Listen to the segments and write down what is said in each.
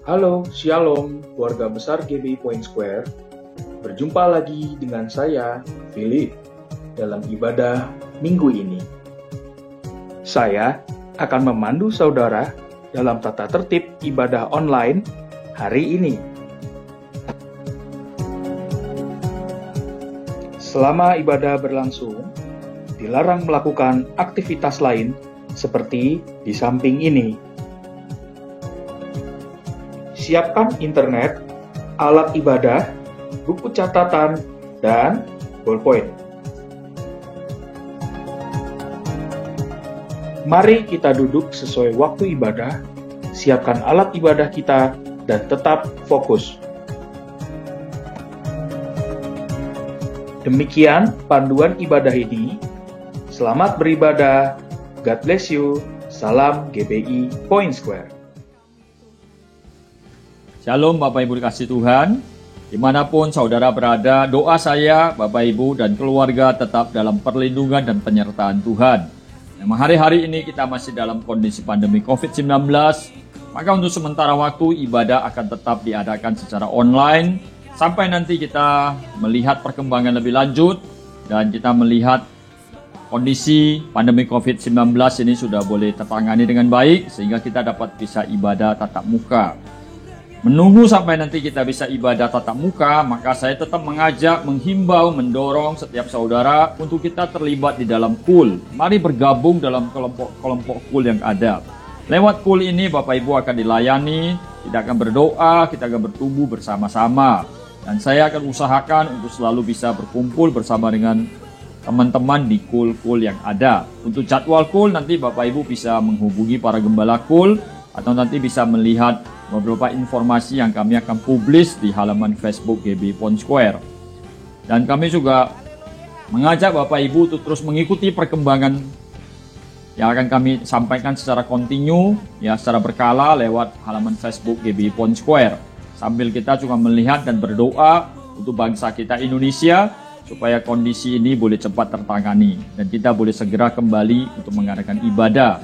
Halo, Shalom, keluarga besar GBI Point Square. Berjumpa lagi dengan saya, Philip, dalam ibadah minggu ini. Saya akan memandu saudara dalam tata tertib ibadah online hari ini. Selama ibadah berlangsung, dilarang melakukan aktivitas lain seperti di samping ini. Siapkan internet, alat ibadah, buku catatan, dan ballpoint. Mari kita duduk sesuai waktu ibadah, siapkan alat ibadah kita, dan tetap fokus. Demikian panduan ibadah ini. Selamat beribadah. God bless you. Salam GBI Point Square. Shalom Bapak Ibu dikasih Tuhan. Dimanapun saudara berada, doa saya Bapak Ibu dan keluarga tetap dalam perlindungan dan penyertaan Tuhan. Memang hari-hari ini kita masih dalam kondisi pandemi COVID-19, maka untuk sementara waktu ibadah akan tetap diadakan secara online sampai nanti kita melihat perkembangan lebih lanjut dan kita melihat kondisi pandemi COVID-19 ini sudah boleh tertangani dengan baik sehingga kita dapat bisa ibadah tatap muka. Menunggu sampai nanti kita bisa ibadah tatap muka, maka saya tetap mengajak, menghimbau, mendorong setiap saudara untuk kita terlibat di dalam KUL. Mari bergabung dalam kelompok KUL yang ada. Lewat KUL ini Bapak Ibu akan dilayani, kita akan berdoa, kita akan bertumbuh bersama-sama. Dan saya akan usahakan untuk selalu bisa berkumpul bersama dengan teman-teman di KUL-KUL yang ada. Untuk jadwal KUL nanti Bapak Ibu bisa menghubungi para gembala KUL atau nanti bisa melihat beberapa informasi yang kami akan publish di halaman Facebook GBI Point Square. Dan kami juga mengajak Bapak Ibu untuk terus mengikuti perkembangan yang akan kami sampaikan secara kontinu, ya secara berkala lewat halaman Facebook GBI Point Square. Sambil kita juga melihat dan berdoa untuk bangsa kita Indonesia supaya kondisi ini boleh cepat tertangani dan kita boleh segera kembali untuk mengadakan ibadah.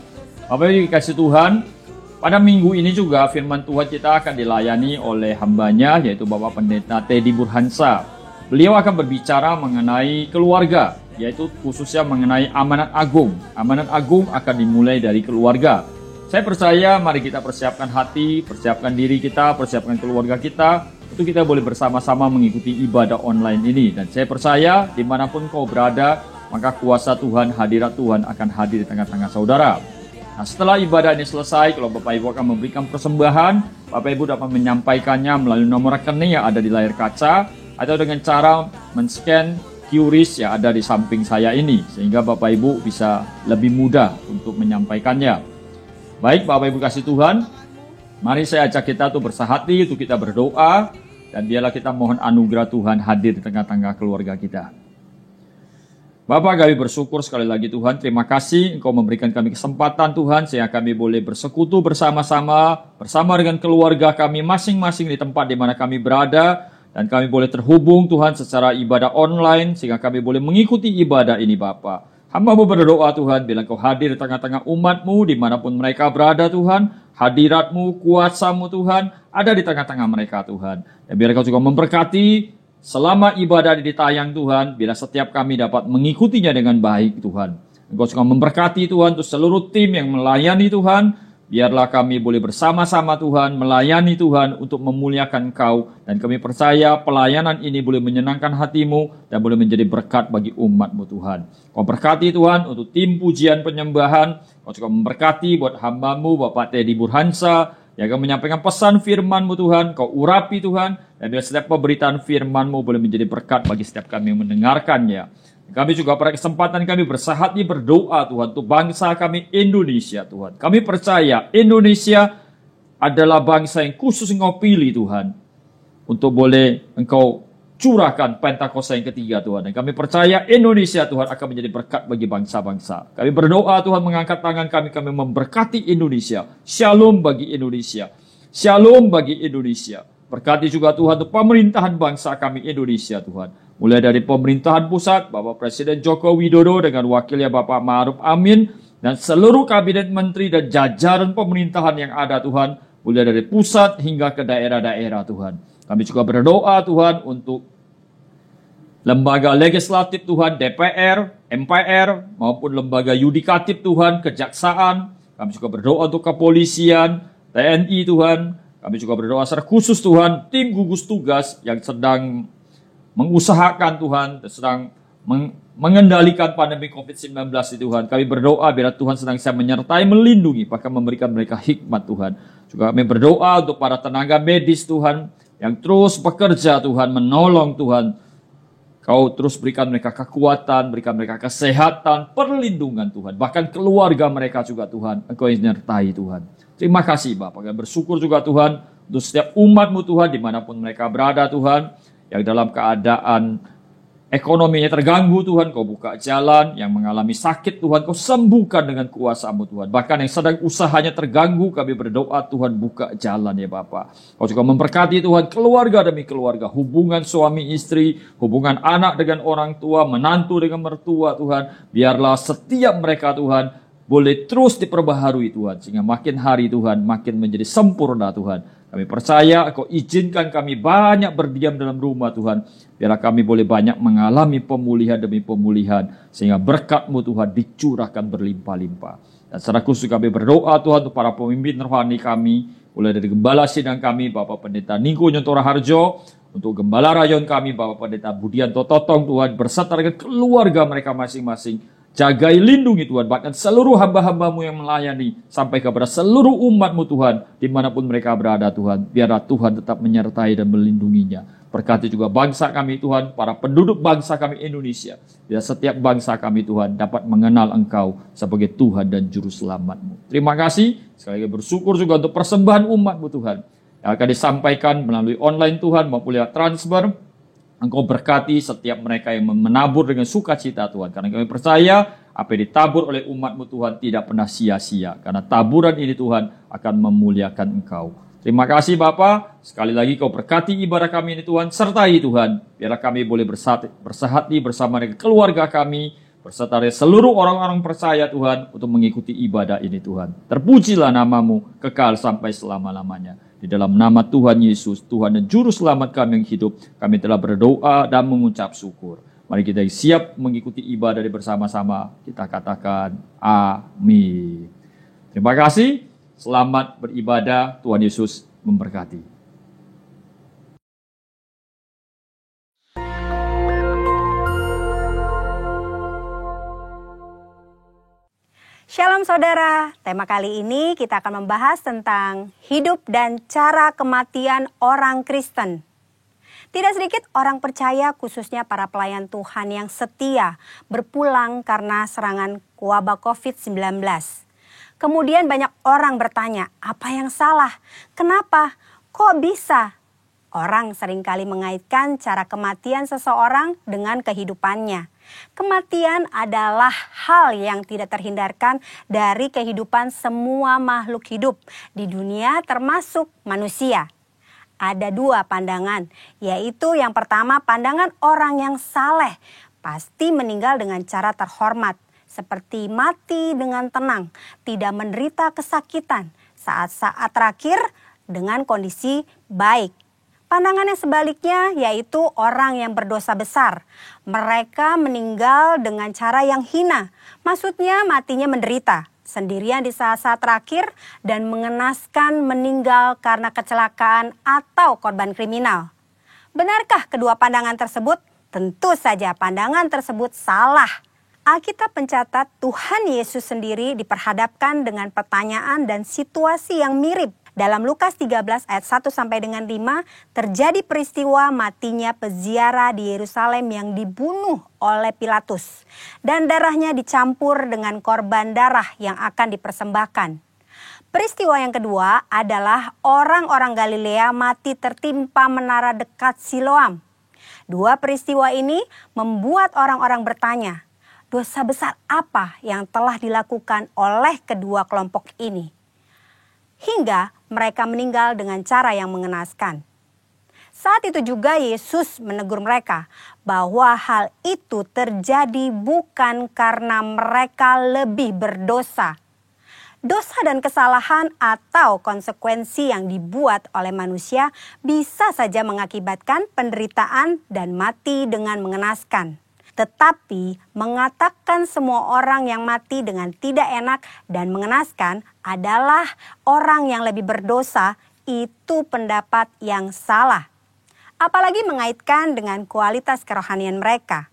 Bapak Ibu dikasih Tuhan, pada minggu ini juga firman Tuhan kita akan dilayani oleh hambanya yaitu Bapak Pendeta Teddy Burhansa. Beliau akan berbicara mengenai keluarga, yaitu khususnya mengenai amanat agung. Amanat agung akan dimulai dari keluarga. Saya percaya mari kita persiapkan hati, persiapkan diri kita, persiapkan keluarga kita untuk kita boleh bersama-sama mengikuti ibadah online ini. Dan saya percaya dimanapun kau berada, maka kuasa Tuhan, hadirat Tuhan akan hadir di tengah-tengah saudara. Nah, setelah ibadah ini selesai, kalau Bapak Ibu akan memberikan persembahan, Bapak Ibu dapat menyampaikannya melalui nomor rekening yang ada di layar kaca atau dengan cara men-scan QRIS yang ada di samping saya ini, sehingga Bapak Ibu bisa lebih mudah untuk menyampaikannya. Baik Bapak Ibu kasih Tuhan, mari saya ajak kita untuk bersahati, untuk kita berdoa, dan biarlah kita mohon anugerah Tuhan hadir di tengah-tengah keluarga kita. Bapak, kami bersyukur sekali lagi Tuhan, terima kasih Engkau memberikan kami kesempatan Tuhan, sehingga kami boleh bersekutu bersama-sama dengan keluarga kami masing-masing di tempat di mana kami berada, dan kami boleh terhubung Tuhan secara ibadah online, sehingga kami boleh mengikuti ibadah ini Bapak. Hamba-Mu berdoa Tuhan, bila Engkau hadir di tengah-tengah umat-Mu, dimanapun mereka berada Tuhan, hadirat-Mu, kuasa-Mu Tuhan, ada di tengah-tengah mereka Tuhan. Dan biar Engkau juga memberkati selama ibadah ditayang Tuhan, bila setiap kami dapat mengikutinya dengan baik Tuhan. Engkau juga memberkati Tuhan untuk seluruh tim yang melayani Tuhan. Biarlah kami boleh bersama-sama Tuhan, melayani Tuhan untuk memuliakan Engkau. Dan kami percaya pelayanan ini boleh menyenangkan hati-Mu dan boleh menjadi berkat bagi umat-Mu Tuhan. Kau berkati Tuhan untuk tim pujian penyembahan. Kau juga memberkati buat hamba-Mu Bapak Teddy Burhansa yang akan menyampaikan pesan firman-Mu Tuhan. Kau urapi Tuhan, dan biar setiap pemberitaan firman-Mu boleh menjadi berkat bagi setiap kami yang mendengarkannya. Kami juga pada kesempatan kami bersahati berdoa Tuhan untuk bangsa kami Indonesia Tuhan. Kami percaya Indonesia adalah bangsa yang khusus Engkau pilih Tuhan, untuk boleh Engkau curahkan Pentakosta yang ketiga Tuhan. Dan kami percaya Indonesia Tuhan akan menjadi berkat bagi bangsa-bangsa. Kami berdoa Tuhan, mengangkat tangan kami memberkati Indonesia. Shalom bagi Indonesia. Shalom bagi Indonesia. Berkati juga Tuhan untuk pemerintahan bangsa kami Indonesia Tuhan. Mulai dari pemerintahan pusat, Bapak Presiden Joko Widodo dengan wakilnya Bapak Ma'ruf Amin, dan seluruh kabinet menteri dan jajaran pemerintahan yang ada Tuhan, mulai dari pusat hingga ke daerah-daerah Tuhan. Kami juga berdoa Tuhan untuk lembaga legislatif Tuhan, DPR, MPR, maupun lembaga yudikatif Tuhan, kejaksaan. Kami juga berdoa untuk kepolisian, TNI Tuhan. Kami juga berdoa secara khusus Tuhan, tim gugus tugas yang sedang mengusahakan Tuhan, sedang mengendalikan pandemi COVID-19 di Tuhan. Kami berdoa biar Tuhan sedang bisa menyertai, melindungi, bahkan memberikan mereka hikmat Tuhan. Juga kami berdoa untuk para tenaga medis Tuhan, yang terus bekerja Tuhan, menolong Tuhan. Kau terus berikan mereka kekuatan, berikan mereka kesehatan, perlindungan Tuhan. Bahkan keluarga mereka juga Tuhan, Engkau yang menyertai Tuhan. Terima kasih Bapak, kami bersyukur juga Tuhan, untuk setiap umat-Mu Tuhan, dimanapun mereka berada Tuhan, yang dalam keadaan ekonominya terganggu Tuhan, Kau buka jalan. Yang mengalami sakit Tuhan, Kau sembuhkan dengan kuasa-Mu Tuhan. Bahkan yang sedang usahanya terganggu, kami berdoa Tuhan buka jalan ya Bapa. Kau juga memberkati Tuhan keluarga demi keluarga, hubungan suami istri, hubungan anak dengan orang tua, menantu dengan mertua Tuhan. Biarlah setiap mereka Tuhan boleh terus diperbaharui Tuhan, sehingga makin hari Tuhan makin menjadi sempurna Tuhan. Kami percaya Kau izinkan kami banyak berdiam dalam rumah Tuhan. Biarlah kami boleh banyak mengalami pemulihan demi pemulihan. Sehingga berkat-Mu Tuhan dicurahkan berlimpah-limpah. Dan secara khusus kami berdoa Tuhan untuk para pemimpin rohani kami. Mulai dari Gembala Sidang kami, Bapak Pendeta Ningko Nyontora Harjo. Untuk Gembala Rayon kami, Bapak Pendeta Budianto Totong Tuhan. Berserta dengan keluarga mereka masing-masing. Jagai, lindungi Tuhan, bahkan seluruh hamba-hamba-Mu yang melayani, sampai kepada seluruh umat-Mu Tuhan, dimanapun mereka berada Tuhan, biarlah Tuhan tetap menyertai dan melindunginya. Berkati juga bangsa kami Tuhan, para penduduk bangsa kami Indonesia, biar setiap bangsa kami Tuhan dapat mengenal Engkau sebagai Tuhan dan Juru Selamat-Mu. Terima kasih, sekali lagi bersyukur juga untuk persembahan umat-Mu Tuhan, yang akan disampaikan melalui online Tuhan, maupun lewat transfer. Engkau berkati setiap mereka yang menabur dengan sukacita Tuhan. Karena kami percaya apa yang ditabur oleh umat-Mu Tuhan tidak pernah sia-sia. Karena taburan ini Tuhan akan memuliakan Engkau. Terima kasih Bapa. Sekali lagi Kau berkati ibadah kami ini Tuhan. Sertai Tuhan. Biarlah kami boleh bersehati bersama dengan keluarga kami. Berserta dengan seluruh orang-orang percaya Tuhan. Untuk mengikuti ibadah ini Tuhan. Terpujilah nama-Mu kekal sampai selama-lamanya. Di dalam nama Tuhan Yesus, Tuhan dan Juru Selamat kami yang hidup, kami telah berdoa dan mengucap syukur. Mari kita siap mengikuti ibadah bersama-sama. Kita katakan amin. Terima kasih. Selamat beribadah. Tuhan Yesus memberkati. Shalom saudara, tema kali ini kita akan membahas tentang hidup dan cara kematian orang Kristen. Tidak sedikit orang percaya, khususnya para pelayan Tuhan yang setia, berpulang karena serangan wabah COVID-19. Kemudian banyak orang bertanya, apa yang salah? Kenapa? Kok bisa? Orang seringkali mengaitkan cara kematian seseorang dengan kehidupannya. Kematian adalah hal yang tidak terhindarkan dari kehidupan semua makhluk hidup di dunia termasuk manusia. Ada dua pandangan, yaitu yang pertama pandangan orang yang saleh pasti meninggal dengan cara terhormat, seperti mati dengan tenang, tidak menderita kesakitan, saat-saat terakhir dengan kondisi baik. Pandangan yang sebaliknya yaitu orang yang berdosa besar. Mereka meninggal dengan cara yang hina. Maksudnya matinya menderita, sendirian di saat-saat terakhir dan mengenaskan meninggal karena kecelakaan atau korban kriminal. Benarkah kedua pandangan tersebut? Tentu saja pandangan tersebut salah. Alkitab mencatat Tuhan Yesus sendiri diperhadapkan dengan pertanyaan dan situasi yang mirip. Dalam Lukas 13 ayat 1 sampai dengan 5 terjadi peristiwa matinya peziarah di Yerusalem yang dibunuh oleh Pilatus dan darahnya dicampur dengan korban darah yang akan dipersembahkan. Peristiwa yang kedua adalah orang-orang Galilea mati tertimpa menara dekat Siloam. Dua peristiwa ini membuat orang-orang bertanya, dosa besar apa yang telah dilakukan oleh kedua kelompok ini? Hingga mereka meninggal dengan cara yang mengenaskan. Saat itu juga Yesus menegur mereka bahwa hal itu terjadi bukan karena mereka lebih berdosa. Dosa dan kesalahan atau konsekuensi yang dibuat oleh manusia bisa saja mengakibatkan penderitaan dan mati dengan mengenaskan. Tetapi mengatakan semua orang yang mati dengan tidak enak dan mengenaskan adalah orang yang lebih berdosa, itu pendapat yang salah. Apalagi mengaitkan dengan kualitas kerohanian mereka.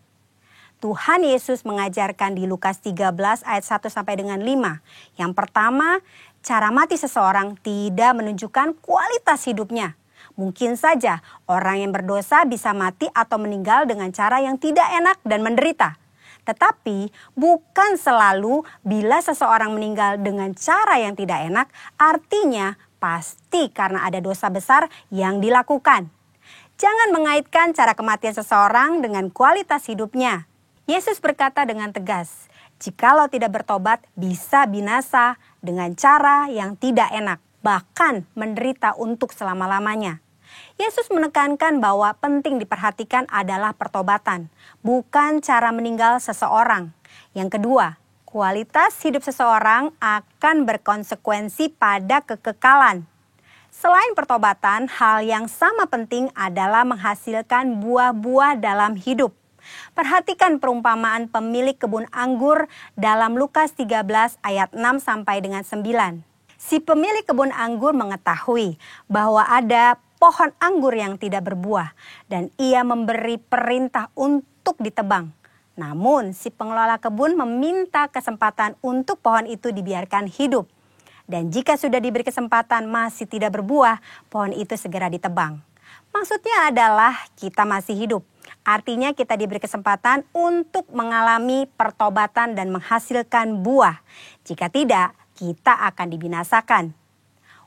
Tuhan Yesus mengajarkan di Lukas 13 ayat 1 sampai dengan 5. Yang pertama, cara mati seseorang tidak menunjukkan kualitas hidupnya. Mungkin saja orang yang berdosa bisa mati atau meninggal dengan cara yang tidak enak dan menderita. Tetapi bukan selalu bila seseorang meninggal dengan cara yang tidak enak, artinya pasti karena ada dosa besar yang dilakukan. Jangan mengaitkan cara kematian seseorang dengan kualitas hidupnya. Yesus berkata dengan tegas, jikalau tidak bertobat bisa binasa dengan cara yang tidak enak, bahkan menderita untuk selama-lamanya. Yesus menekankan bahwa penting diperhatikan adalah pertobatan, bukan cara meninggal seseorang. Yang kedua, kualitas hidup seseorang akan berkonsekuensi pada kekekalan. Selain pertobatan, hal yang sama penting adalah menghasilkan buah-buah dalam hidup. Perhatikan perumpamaan pemilik kebun anggur dalam Lukas 13 ayat 6 sampai dengan 9. Si pemilik kebun anggur mengetahui bahwa ada pohon anggur yang tidak berbuah dan ia memberi perintah untuk ditebang. Namun si pengelola kebun meminta kesempatan untuk pohon itu dibiarkan hidup. Dan jika sudah diberi kesempatan masih tidak berbuah, pohon itu segera ditebang. Maksudnya adalah kita masih hidup. Artinya kita diberi kesempatan untuk mengalami pertobatan dan menghasilkan buah. Jika tidak, kita akan dibinasakan.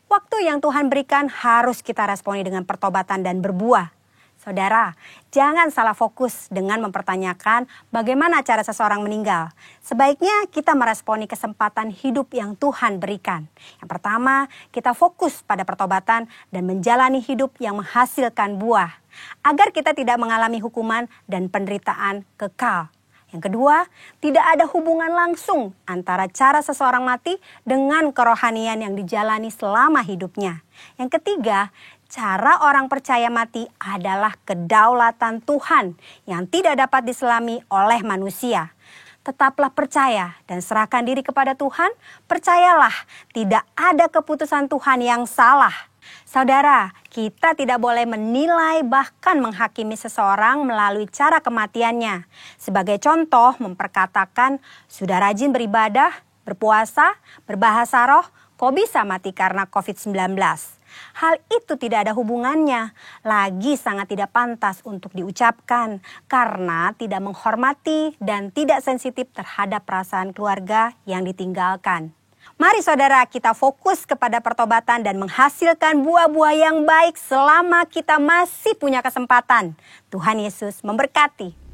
Waktu yang Tuhan berikan harus kita responi dengan pertobatan dan berbuah. Saudara, jangan salah fokus dengan mempertanyakan bagaimana cara seseorang meninggal. Sebaiknya kita meresponi kesempatan hidup yang Tuhan berikan. Yang pertama, kita fokus pada pertobatan dan menjalani hidup yang menghasilkan buah, agar kita tidak mengalami hukuman dan penderitaan kekal. Yang kedua, tidak ada hubungan langsung antara cara seseorang mati dengan kerohanian yang dijalani selama hidupnya. Yang ketiga, cara orang percaya mati adalah kedaulatan Tuhan yang tidak dapat diselami oleh manusia. Tetaplah percaya dan serahkan diri kepada Tuhan. Percayalah, tidak ada keputusan Tuhan yang salah. Saudara, kita tidak boleh menilai bahkan menghakimi seseorang melalui cara kematiannya. Sebagai contoh, memperkatakan, sudah rajin beribadah, berpuasa, berbahasa roh, kok bisa mati karena COVID-19? Hal itu tidak ada hubungannya, lagi sangat tidak pantas untuk diucapkan karena tidak menghormati dan tidak sensitif terhadap perasaan keluarga yang ditinggalkan. Mari saudara, kita fokus kepada pertobatan dan menghasilkan buah-buah yang baik selama kita masih punya kesempatan. Tuhan Yesus memberkati.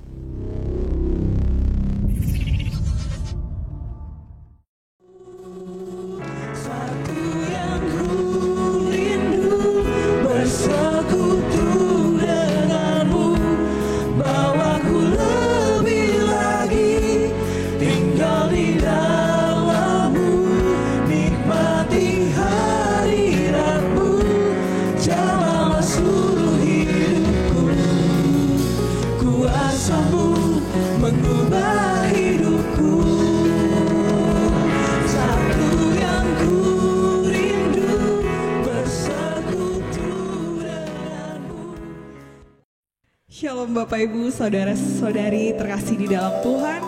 Shalom Bapak Ibu, Saudara-saudari terkasih di dalam Tuhan.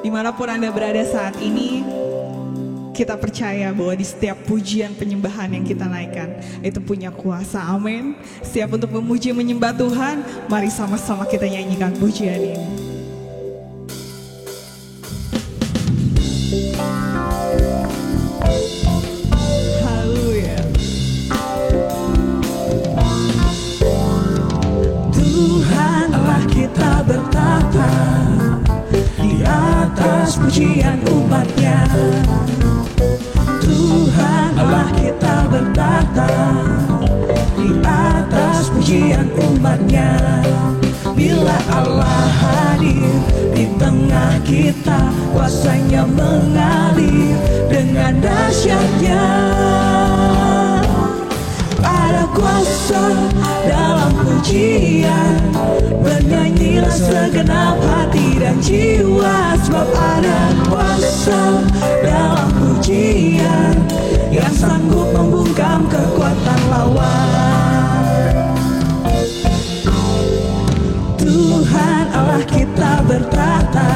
Dimanapun Anda berada saat ini, kita percaya bahwa di setiap pujian penyembahan yang kita naikkan itu punya kuasa, amin. Siap untuk memuji menyembah Tuhan, mari sama-sama kita nyanyikan pujian ini. Pujian umatnya, Tuhan Allah kita bertata di atas pujian umatnya. Bila Allah hadir di tengah kita, kuasanya mengalir dengan dahsyatnya. Ada kuasa dalam pujian, bernyanyilah segenap hati dan jiwa. Sebab ada kuasa dalam pujian yang sanggup membungkam kekuatan lawan. Tuhan Allah kita bertata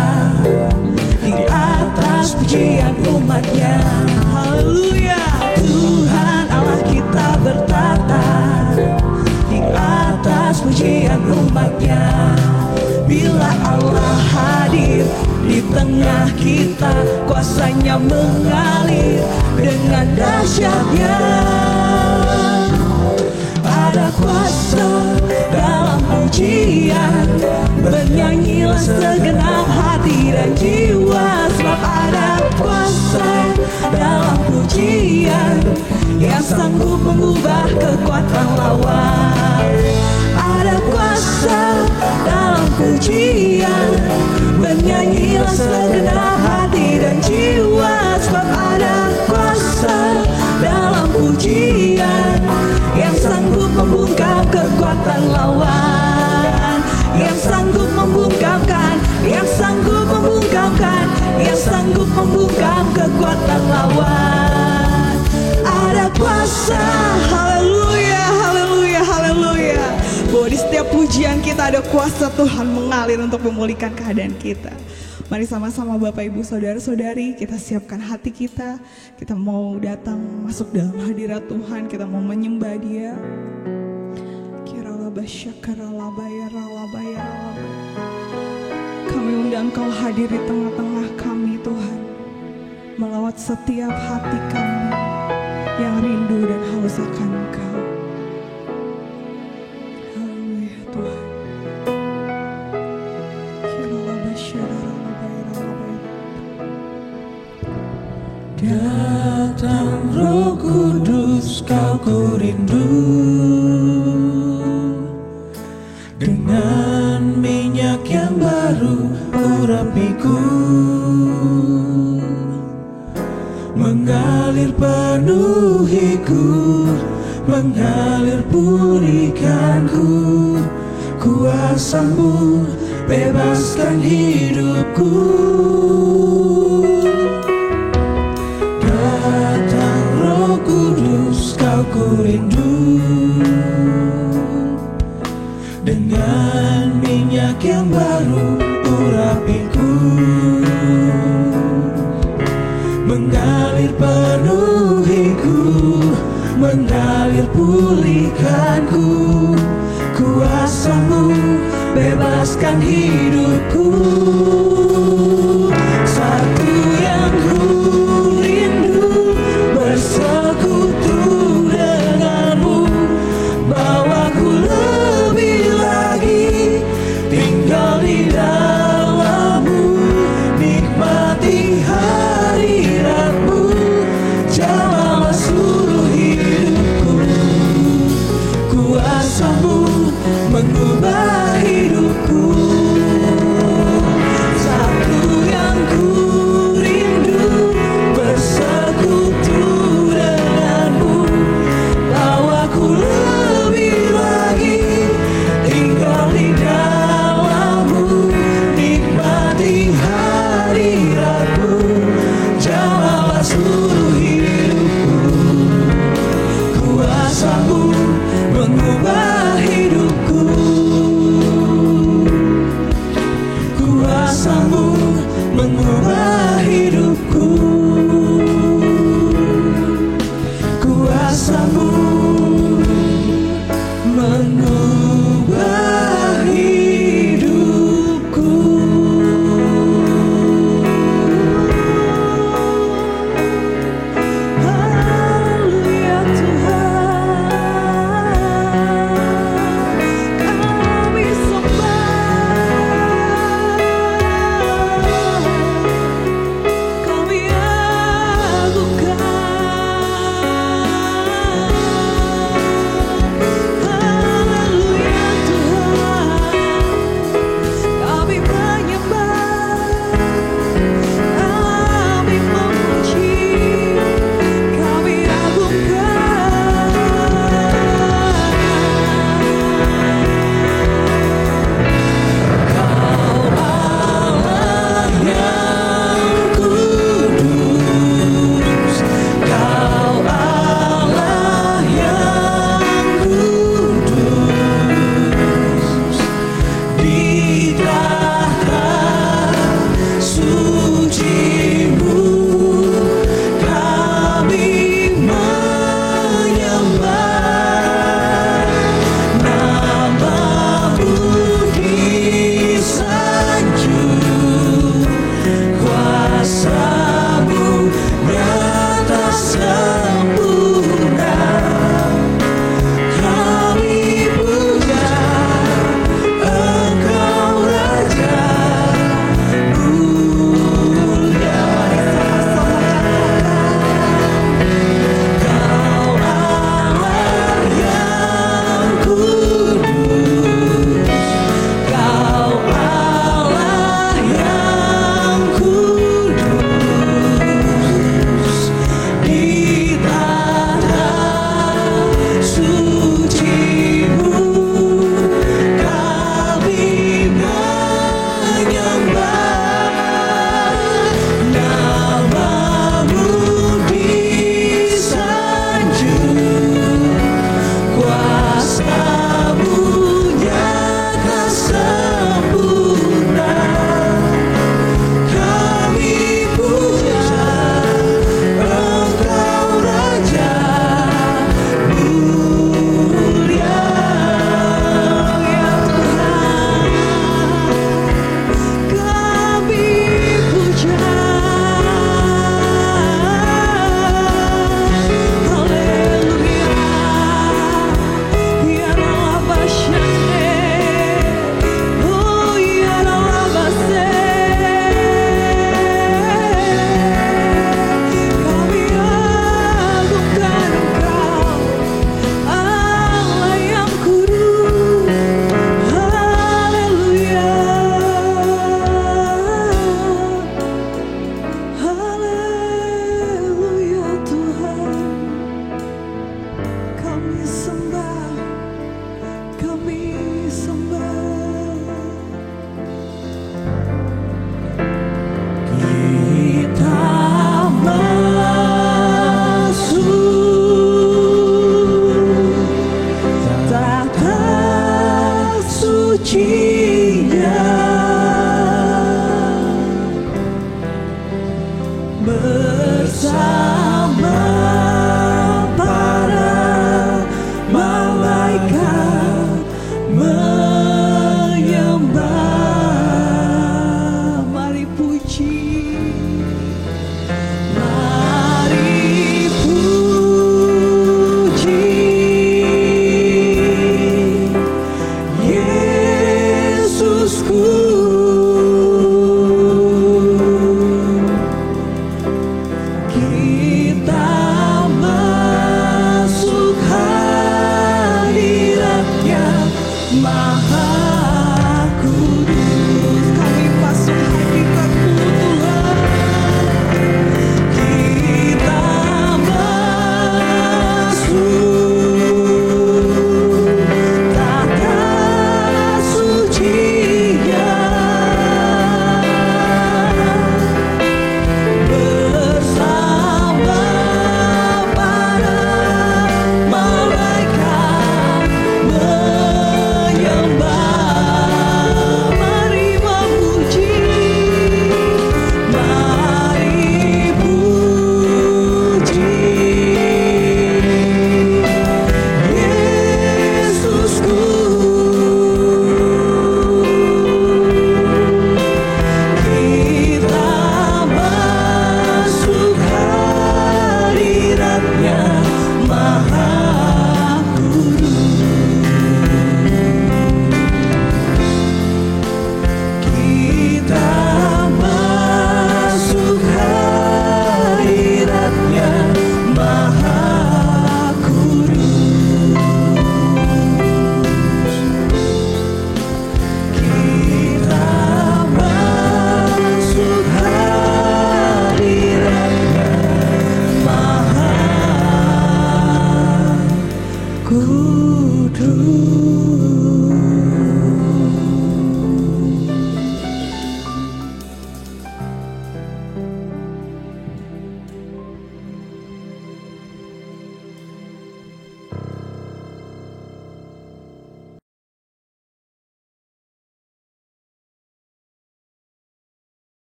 di atas pujian umatnya. Haleluya. Tuhan Allah kita bertata di atas pujian umatnya. Bila Allah hadir di tengah kita, kuasanya mengalir dengan dahsyatnya. Ada kuasa dalam pujian, bernyanyilah segenap hati dan jiwa. Sebab ada kuasa dalam pujian yang sanggup mengubah kekuatan lawan. Ada kuasa dalam pujian, bernyanyilah segenap hati dan jiwa. Sebab ada kuasa dalam pujian yang sanggup membungkam kekuatan lawan. Yang sanggup membungkamkan, yang sanggup membungkamkan, yang sanggup membungkam kekuatan lawan. Ada kuasa, haleluya, haleluya, haleluya. Bahwa di setiap pujian kita ada kuasa Tuhan mengalir untuk memulihkan keadaan kita. Mari sama-sama Bapak Ibu Saudara-saudari, kita siapkan hati kita. Kita mau datang masuk dalam hadirat Tuhan, kita mau menyembah Dia. Kami undang Kau hadir di tengah-tengah kami Tuhan, melawat setiap hati kami yang rindu dan haus akan Engkau. Haleluya Tuhan. Datang Roh Kudus, Kau ku rindu, dengan minyak yang baru urapiku, mengalir penuhiku, mengalir pulihkanku. Kuasa-Mu bebaskan hidupku. Datang Roh Kudus, Kau ku rindu, dengan minyak yang baru urapiku, mengalir penuhiku, mengalir pulihkanku. Kuasa-Mu bebaskan hidupku. Satu yang ku rindu, bersekutu denganmu, bawaku lebih lagi tinggal di dalam-Mu, nikmati hadirat-Mu, jamalah seluruh hidupku. Kuasa-Mu mengubah hidupku.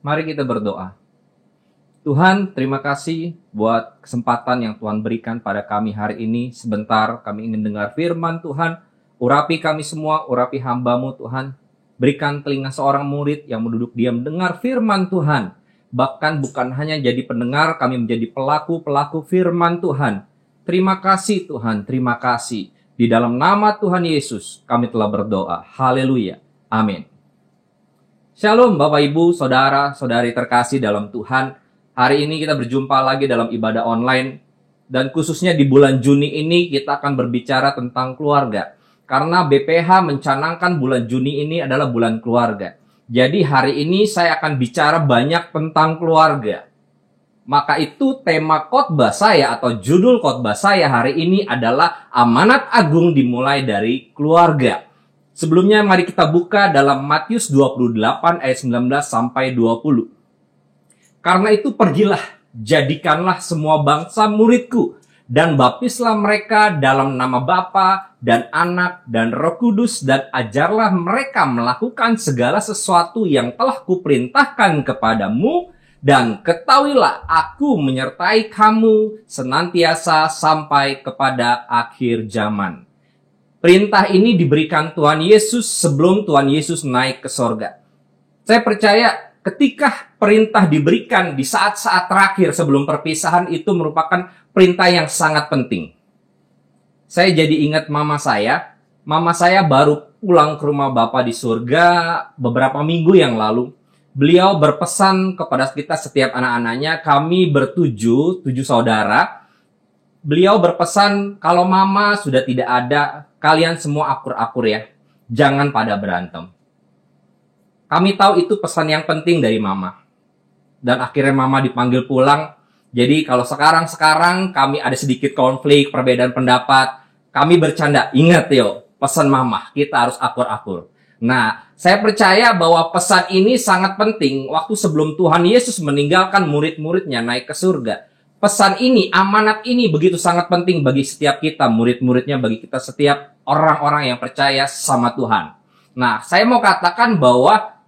Mari kita berdoa. Tuhan, terima kasih buat kesempatan yang Tuhan berikan pada kami hari ini. Sebentar kami ingin dengar firman Tuhan. Urapi kami semua, urapi hamba-Mu Tuhan. Berikan telinga seorang murid yang duduk diam dengar firman Tuhan. Bahkan bukan hanya jadi pendengar, kami menjadi pelaku-pelaku firman Tuhan. Terima kasih Tuhan, terima kasih. Di dalam nama Tuhan Yesus kami telah berdoa. Haleluya. Amin. Shalom Bapak Ibu, Saudara, Saudari terkasih dalam Tuhan. Hari ini kita berjumpa lagi dalam ibadah online. Dan khususnya di bulan Juni ini kita akan berbicara tentang keluarga. Karena BPH mencanangkan bulan Juni ini adalah bulan keluarga. Jadi hari ini saya akan bicara banyak tentang keluarga. Maka itu tema khotbah saya atau judul khotbah saya hari ini adalah amanat agung dimulai dari keluarga. Sebelumnya mari kita buka dalam Matius 28 ayat 19 sampai 20. Karena itu pergilah, jadikanlah semua bangsa muridku, dan baptislah mereka dalam nama Bapa dan Anak dan Roh Kudus, dan ajarlah mereka melakukan segala sesuatu yang telah kuperintahkan kepadamu, dan ketahuilah aku menyertai kamu senantiasa sampai kepada akhir zaman. Perintah ini diberikan Tuhan Yesus sebelum Tuhan Yesus naik ke sorga. Saya percaya ketika perintah diberikan di saat-saat terakhir sebelum perpisahan itu merupakan perintah yang sangat penting. Saya jadi ingat mama saya. Mama saya baru pulang ke rumah Bapa di surga beberapa minggu yang lalu. Beliau berpesan kepada kita setiap anak-anaknya, kami tujuh saudara. Beliau berpesan, kalau mama sudah tidak ada, kalian semua akur-akur ya. Jangan pada berantem. Kami tahu itu pesan yang penting dari mama. Dan akhirnya mama dipanggil pulang. Jadi kalau sekarang kami ada sedikit konflik, perbedaan pendapat. Kami bercanda, ingat yo, pesan mama, kita harus akur-akur. Nah, saya percaya bahwa pesan ini sangat penting waktu sebelum Tuhan Yesus meninggalkan murid-muridnya naik ke surga. Pesan ini, amanat ini begitu sangat penting bagi setiap kita, murid-muridnya, bagi kita setiap orang-orang yang percaya sama Tuhan. Nah, saya mau katakan bahwa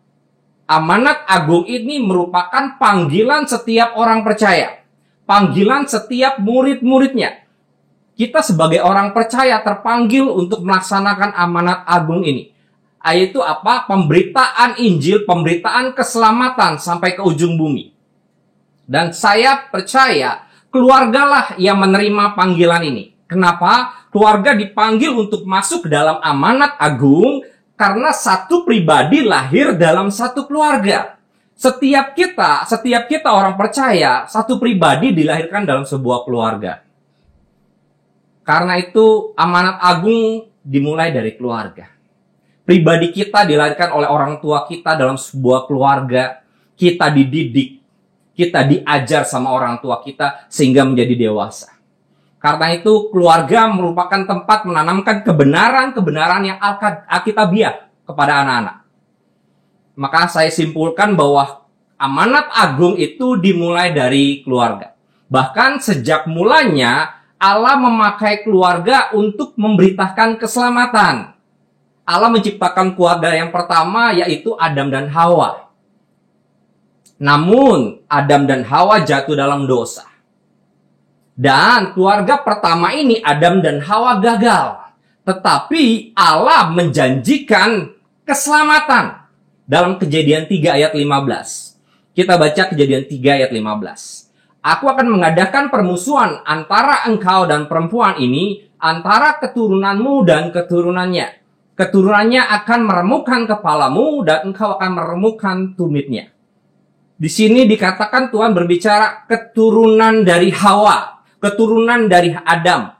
amanat agung ini merupakan panggilan setiap orang percaya. Panggilan setiap murid-muridnya. Kita sebagai orang percaya terpanggil untuk melaksanakan amanat agung ini. Yaitu apa? Pemberitaan Injil, pemberitaan keselamatan sampai ke ujung bumi. Dan saya percaya keluargalah yang menerima panggilan ini. Kenapa? Keluarga dipanggil untuk masuk ke dalam amanat agung karena satu pribadi lahir dalam satu keluarga. Setiap kita orang percaya, satu pribadi dilahirkan dalam sebuah keluarga. Karena itu amanat agung dimulai dari keluarga. Pribadi kita dilahirkan oleh orang tua kita dalam sebuah keluarga. Kita dididik, kita diajar sama orang tua kita sehingga menjadi dewasa. Karena itu keluarga merupakan tempat menanamkan kebenaran-kebenaran yang alkitabiah kepada anak-anak. Maka saya simpulkan bahwa amanat agung itu dimulai dari keluarga. Bahkan sejak mulanya Allah memakai keluarga untuk memberitakan keselamatan. Allah menciptakan keluarga yang pertama yaitu Adam dan Hawa. Namun Adam dan Hawa jatuh dalam dosa. Dan keluarga pertama ini Adam dan Hawa gagal. Tetapi Allah menjanjikan keselamatan. Dalam Kejadian 3 ayat 15. Kita baca Kejadian 3 ayat 15. Aku akan mengadakan permusuhan antara engkau dan perempuan ini, antara keturunanmu dan keturunannya. Keturunannya akan meremukkan kepalamu dan engkau akan meremukkan tumitnya. Di sini dikatakan Tuhan berbicara keturunan dari Hawa, keturunan dari Adam.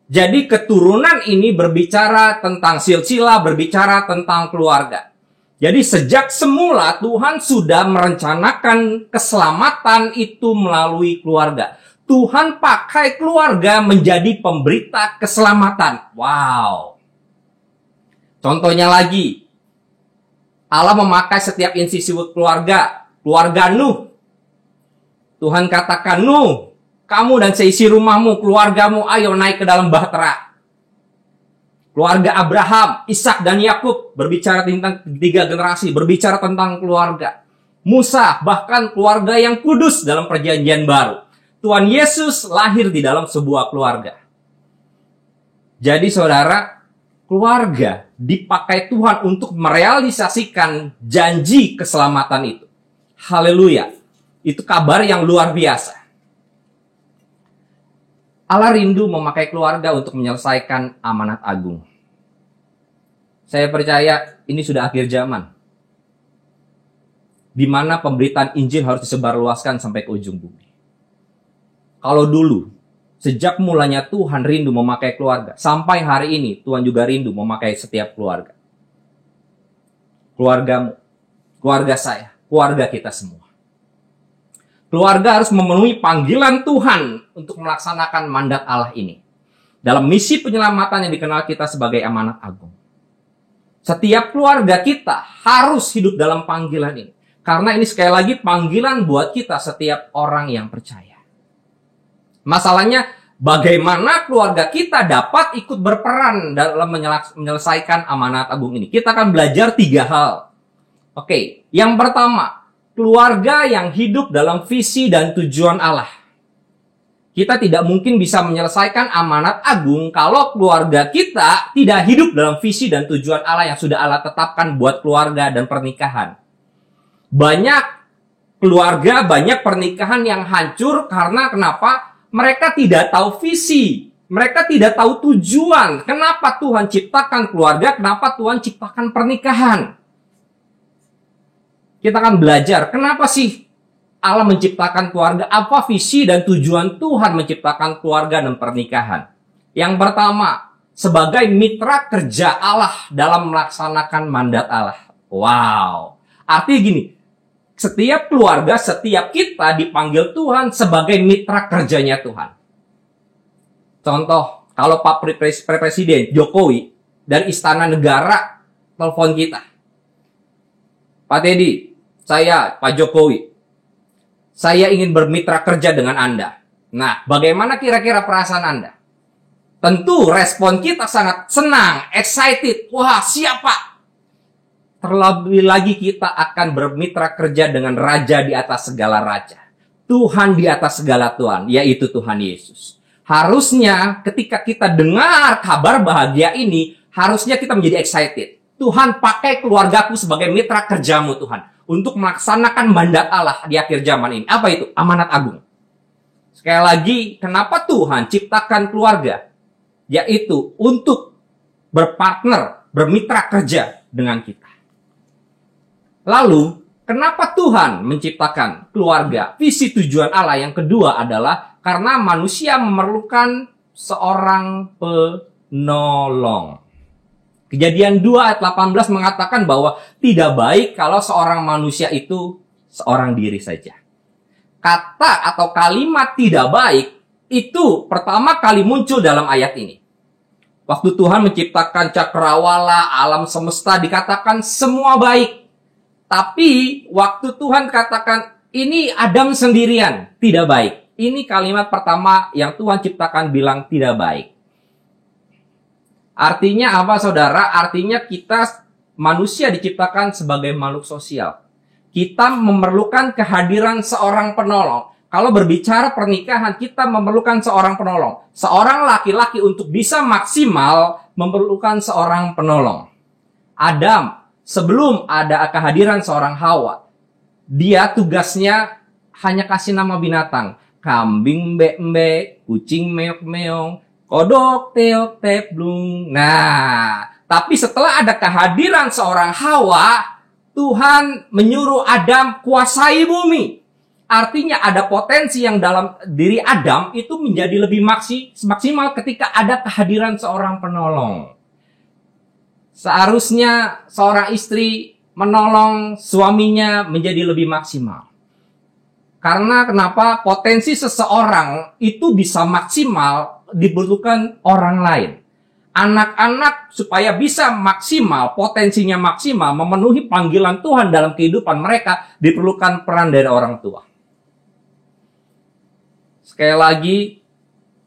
Jadi keturunan ini berbicara tentang silsilah, berbicara tentang keluarga. Jadi sejak semula Tuhan sudah merencanakan keselamatan itu melalui keluarga. Tuhan pakai keluarga menjadi pemberita keselamatan. Wow. Contohnya lagi, Allah memakai setiap institusi keluarga. Keluarga Nuh. Tuhan katakan, Nuh, kamu dan seisi rumahmu, keluargamu, ayo naik ke dalam bahtera. Keluarga Abraham, Ishak dan Yakub berbicara tentang 3 generasi, berbicara tentang keluarga. Musa, bahkan keluarga yang kudus dalam perjanjian baru. Tuhan Yesus lahir di dalam sebuah keluarga. Jadi saudara, keluarga dipakai Tuhan untuk merealisasikan janji keselamatan itu. Haleluya. Itu kabar yang luar biasa. Allah rindu memakai keluarga untuk menyelesaikan amanat agung. Saya percaya ini sudah akhir zaman, di mana pemberitaan Injil harus disebarluaskan sampai ke ujung bumi. Kalau dulu, sejak mulanya Tuhan rindu memakai keluarga, sampai hari ini Tuhan juga rindu memakai setiap keluarga. Keluargamu, keluarga saya, keluarga kita semua. Keluarga harus memenuhi panggilan Tuhan untuk melaksanakan mandat Allah ini. Dalam misi penyelamatan yang dikenal kita sebagai amanat agung. Setiap keluarga kita harus hidup dalam panggilan ini. Karena ini sekali lagi panggilan buat kita setiap orang yang percaya. Masalahnya, bagaimana keluarga kita dapat ikut berperan dalam menyelesaikan amanat agung ini? Kita akan belajar 3 hal. Oke, yang pertama, keluarga yang hidup dalam visi dan tujuan Allah. Kita tidak mungkin bisa menyelesaikan amanat agung kalau keluarga kita tidak hidup dalam visi dan tujuan Allah yang sudah Allah tetapkan buat keluarga dan pernikahan. Banyak keluarga, banyak pernikahan yang hancur karena kenapa? Mereka tidak tahu visi, mereka tidak tahu tujuan. Kenapa Tuhan ciptakan keluarga, kenapa Tuhan ciptakan pernikahan? Kita akan belajar, kenapa sih Allah menciptakan keluarga, apa visi dan tujuan Tuhan menciptakan keluarga dan pernikahan. Yang pertama, sebagai mitra kerja Allah dalam melaksanakan mandat Allah. Wow, artinya gini, setiap keluarga, setiap kita dipanggil Tuhan sebagai mitra kerjanya Tuhan. Contoh, kalau Pak Presiden Jokowi dan Istana Negara telepon kita. Pak Teddy, saya Pak Jokowi, saya ingin bermitra kerja dengan Anda. Nah, bagaimana kira-kira perasaan Anda? Tentu respon kita sangat senang, excited. Wah, siapa? Terlebih lagi kita akan bermitra kerja dengan Raja di atas segala raja. Tuhan di atas segala Tuhan, yaitu Tuhan Yesus. Harusnya ketika kita dengar kabar bahagia ini, harusnya kita menjadi excited. Tuhan pakai keluargaku sebagai mitra kerjamu Tuhan. Untuk melaksanakan mandat Allah di akhir zaman ini. Apa itu? Amanat agung. Sekali lagi, kenapa Tuhan ciptakan keluarga? Yaitu untuk berpartner, bermitra kerja dengan kita. Lalu, kenapa Tuhan menciptakan keluarga? Visi tujuan Allah yang kedua adalah karena manusia memerlukan seorang penolong. Kejadian 2 ayat 18 mengatakan bahwa tidak baik kalau seorang manusia itu seorang diri saja. Kata atau kalimat tidak baik itu pertama kali muncul dalam ayat ini. Waktu Tuhan menciptakan cakrawala, alam semesta dikatakan semua baik. Tapi waktu Tuhan katakan ini Adam sendirian, tidak baik. Ini kalimat pertama yang Tuhan ciptakan bilang tidak baik. Artinya apa saudara? Artinya kita manusia diciptakan sebagai makhluk sosial. Kita memerlukan kehadiran seorang penolong. Kalau berbicara pernikahan, kita memerlukan seorang penolong. Seorang laki-laki untuk bisa maksimal memerlukan seorang penolong. Adam, sebelum ada kehadiran seorang Hawa, dia tugasnya hanya kasih nama binatang. Kambing mbek-mbek, kucing meok-meong, kodok teok teplung. Nah, tapi setelah ada kehadiran seorang Hawa, Tuhan menyuruh Adam kuasai bumi. Artinya ada potensi yang dalam diri Adam itu menjadi lebih maksimal ketika ada kehadiran seorang penolong. Seharusnya seorang istri menolong suaminya menjadi lebih maksimal. Karena kenapa? Potensi seseorang itu bisa maksimal dibutuhkan orang lain. Anak-anak supaya bisa maksimal, potensinya maksimal, memenuhi panggilan Tuhan dalam kehidupan mereka, diperlukan peran dari orang tua. Sekali lagi,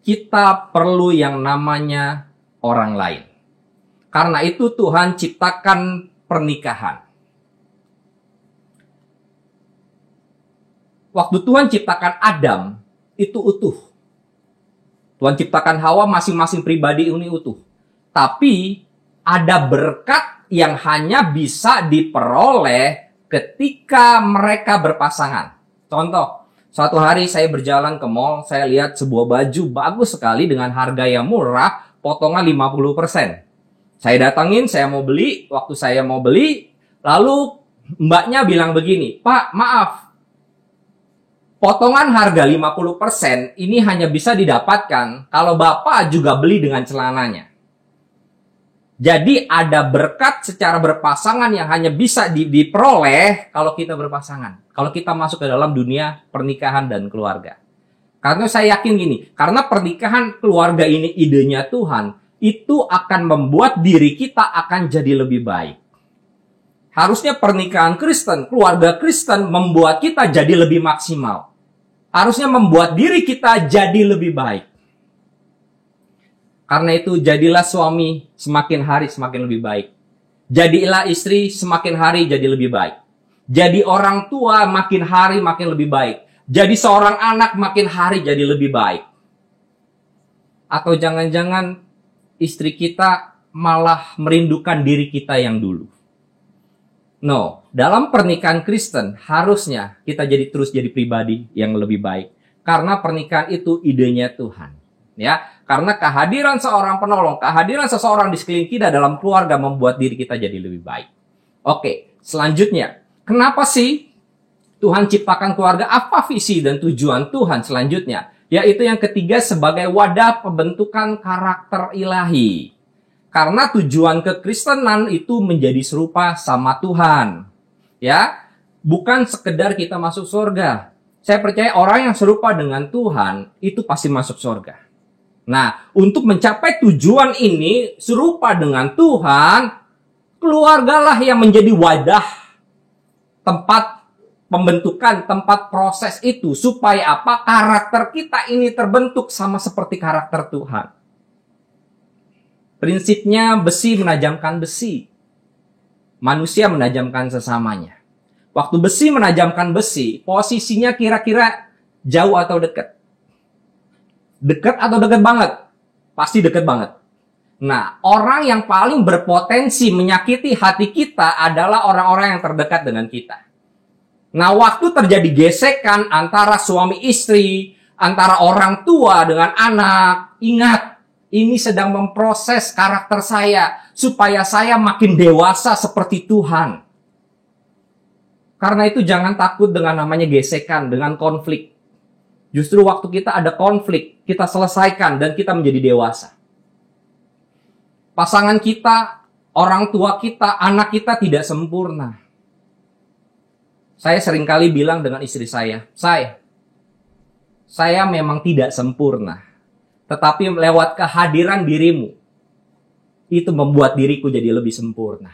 kita perlu yang namanya orang lain. Karena itu Tuhan ciptakan pernikahan. Waktu Tuhan ciptakan Adam, itu utuh. Tuhan ciptakan Hawa masing-masing pribadi ini utuh. Tapi ada berkat yang hanya bisa diperoleh ketika mereka berpasangan. Contoh, suatu hari saya berjalan ke mall, saya lihat sebuah baju bagus sekali dengan harga yang murah, potongan 50%. Saya datangin, saya mau beli, waktu saya mau beli, lalu mbaknya bilang begini, "Pak, maaf, potongan harga 50% ini hanya bisa didapatkan kalau Bapak juga beli dengan celananya." Jadi ada berkat secara berpasangan yang hanya bisa diperoleh kalau kita berpasangan. Kalau kita masuk ke dalam dunia pernikahan dan keluarga. Karena saya yakin gini, karena pernikahan keluarga ini idenya Tuhan, itu akan membuat diri kita akan jadi lebih baik. Harusnya pernikahan Kristen, keluarga Kristen membuat kita jadi lebih maksimal. Harusnya membuat diri kita jadi lebih baik. Karena itu jadilah suami semakin hari semakin lebih baik. Jadilah istri semakin hari jadi lebih baik. Jadi orang tua makin hari makin lebih baik. Jadi seorang anak makin hari jadi lebih baik. Atau jangan-jangan istri kita malah merindukan diri kita yang dulu. No, dalam pernikahan Kristen harusnya kita terus jadi pribadi yang lebih baik. Karena pernikahan itu idenya Tuhan. Ya, karena kehadiran seorang penolong, kehadiran seseorang di sekeliling kita dalam keluarga membuat diri kita jadi lebih baik. Oke, selanjutnya, kenapa sih Tuhan ciptakan keluarga? Apa visi dan tujuan Tuhan selanjutnya? Yaitu yang ketiga sebagai wadah pembentukan karakter ilahi. Karena tujuan kekristenan itu menjadi serupa sama Tuhan. Ya, bukan sekedar kita masuk surga. Saya percaya orang yang serupa dengan Tuhan itu pasti masuk surga. Nah, untuk mencapai tujuan ini serupa dengan Tuhan, keluargalah yang menjadi wadah tempat pembentukan, tempat proses itu supaya apa? Karakter kita ini terbentuk sama seperti karakter Tuhan. Prinsipnya besi menajamkan besi. Manusia menajamkan sesamanya. Waktu besi menajamkan besi, posisinya kira-kira jauh atau dekat? Dekat atau dekat banget? Pasti dekat banget. Nah, orang yang paling berpotensi menyakiti hati kita adalah orang-orang yang terdekat dengan kita. Nah, waktu terjadi gesekan antara suami istri, antara orang tua dengan anak, ingat, ini sedang memproses karakter saya supaya saya makin dewasa seperti Tuhan. Karena itu jangan takut dengan namanya gesekan, dengan konflik. Justru waktu kita ada konflik, kita selesaikan dan kita menjadi dewasa. Pasangan kita, orang tua kita, anak kita tidak sempurna. Saya seringkali bilang dengan istri saya memang tidak sempurna. Tetapi lewat kehadiran dirimu, itu membuat diriku jadi lebih sempurna.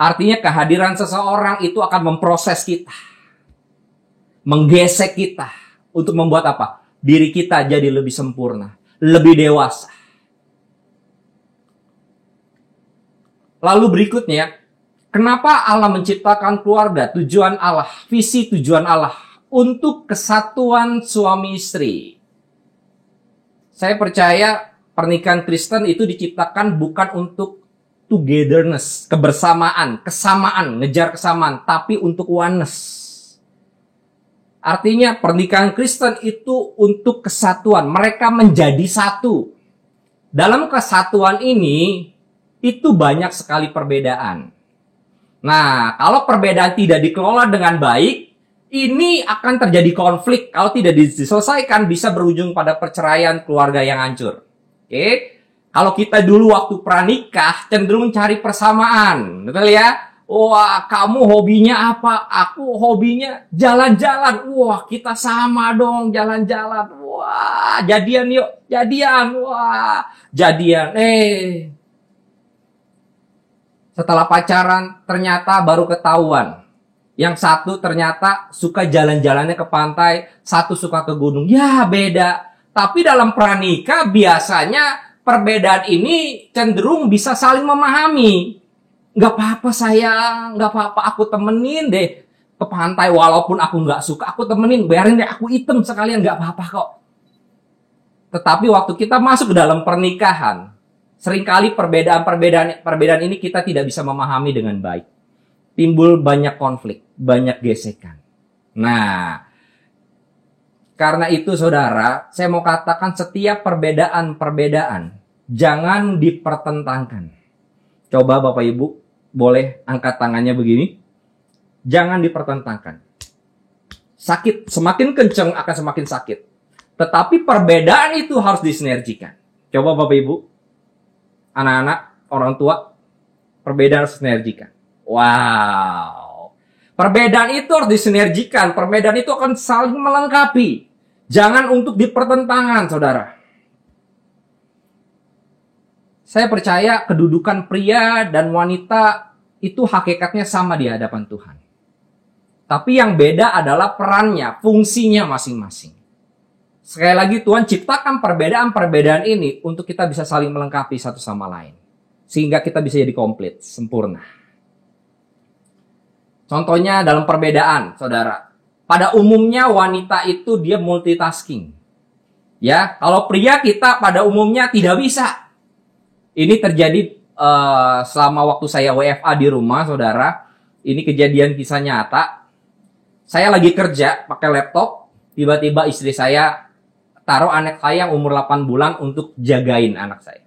Artinya kehadiran seseorang itu akan memproses kita. Menggesek kita untuk membuat apa? Diri kita jadi lebih sempurna, lebih dewasa. Lalu berikutnya, kenapa Allah menciptakan keluarga? Tujuan Allah, visi tujuan Allah untuk kesatuan suami istri. Saya percaya pernikahan Kristen itu diciptakan bukan untuk togetherness, kebersamaan, kesamaan, ngejar kesamaan, tapi untuk oneness. Artinya pernikahan Kristen itu untuk kesatuan. Mereka menjadi satu. Dalam kesatuan ini, itu banyak sekali perbedaan. Nah, kalau perbedaan tidak dikelola dengan baik, Ini akan terjadi konflik kalau tidak diselesaikan, bisa berujung pada perceraian keluarga yang hancur. Oke? Kalau kita dulu waktu pranikah cenderung cari persamaan, betul ya? Wah, kamu hobinya apa? Aku hobinya jalan-jalan. Wah, kita sama dong jalan-jalan. Wah, jadian yuk, jadian. Wah, jadian. Setelah pacaran ternyata baru ketahuan. Yang satu ternyata suka jalan-jalannya ke pantai, satu suka ke gunung. Ya, beda. Tapi dalam pranikah biasanya perbedaan ini cenderung bisa saling memahami. Nggak apa-apa sayang, nggak apa-apa, aku temenin deh ke pantai walaupun aku nggak suka, aku temenin, biarin deh aku item sekalian, nggak apa-apa kok. Tetapi waktu kita masuk ke dalam pernikahan, seringkali perbedaan ini kita tidak bisa memahami dengan baik. Timbul banyak konflik, banyak gesekan. Nah, karena itu saudara, saya mau katakan setiap perbedaan jangan dipertentangkan. Coba Bapak Ibu, boleh angkat tangannya begini. Jangan dipertentangkan. Sakit, semakin kencang akan semakin sakit. Tetapi perbedaan itu harus disinergikan. Coba Bapak Ibu, anak-anak, orang tua, perbedaan harus disinergikan. Wow. Perbedaan itu harus disinergikan. Perbedaan itu akan saling melengkapi. Jangan untuk dipertentangan, saudara. Saya percaya kedudukan pria dan wanita itu hakikatnya sama di hadapan Tuhan. Tapi yang beda adalah perannya, fungsinya masing-masing. Sekali lagi Tuhan ciptakan perbedaan-perbedaan ini untuk kita bisa saling melengkapi satu sama lain. Sehingga kita bisa jadi komplit, sempurna. Contohnya dalam perbedaan, saudara. Pada umumnya wanita itu dia multitasking. Ya, kalau pria kita pada umumnya tidak bisa. Ini terjadi selama waktu saya WFA di rumah, saudara. Ini kejadian kisah nyata. Saya lagi kerja pakai laptop, tiba-tiba istri saya taruh anak saya yang umur 8 bulan untuk jagain anak saya.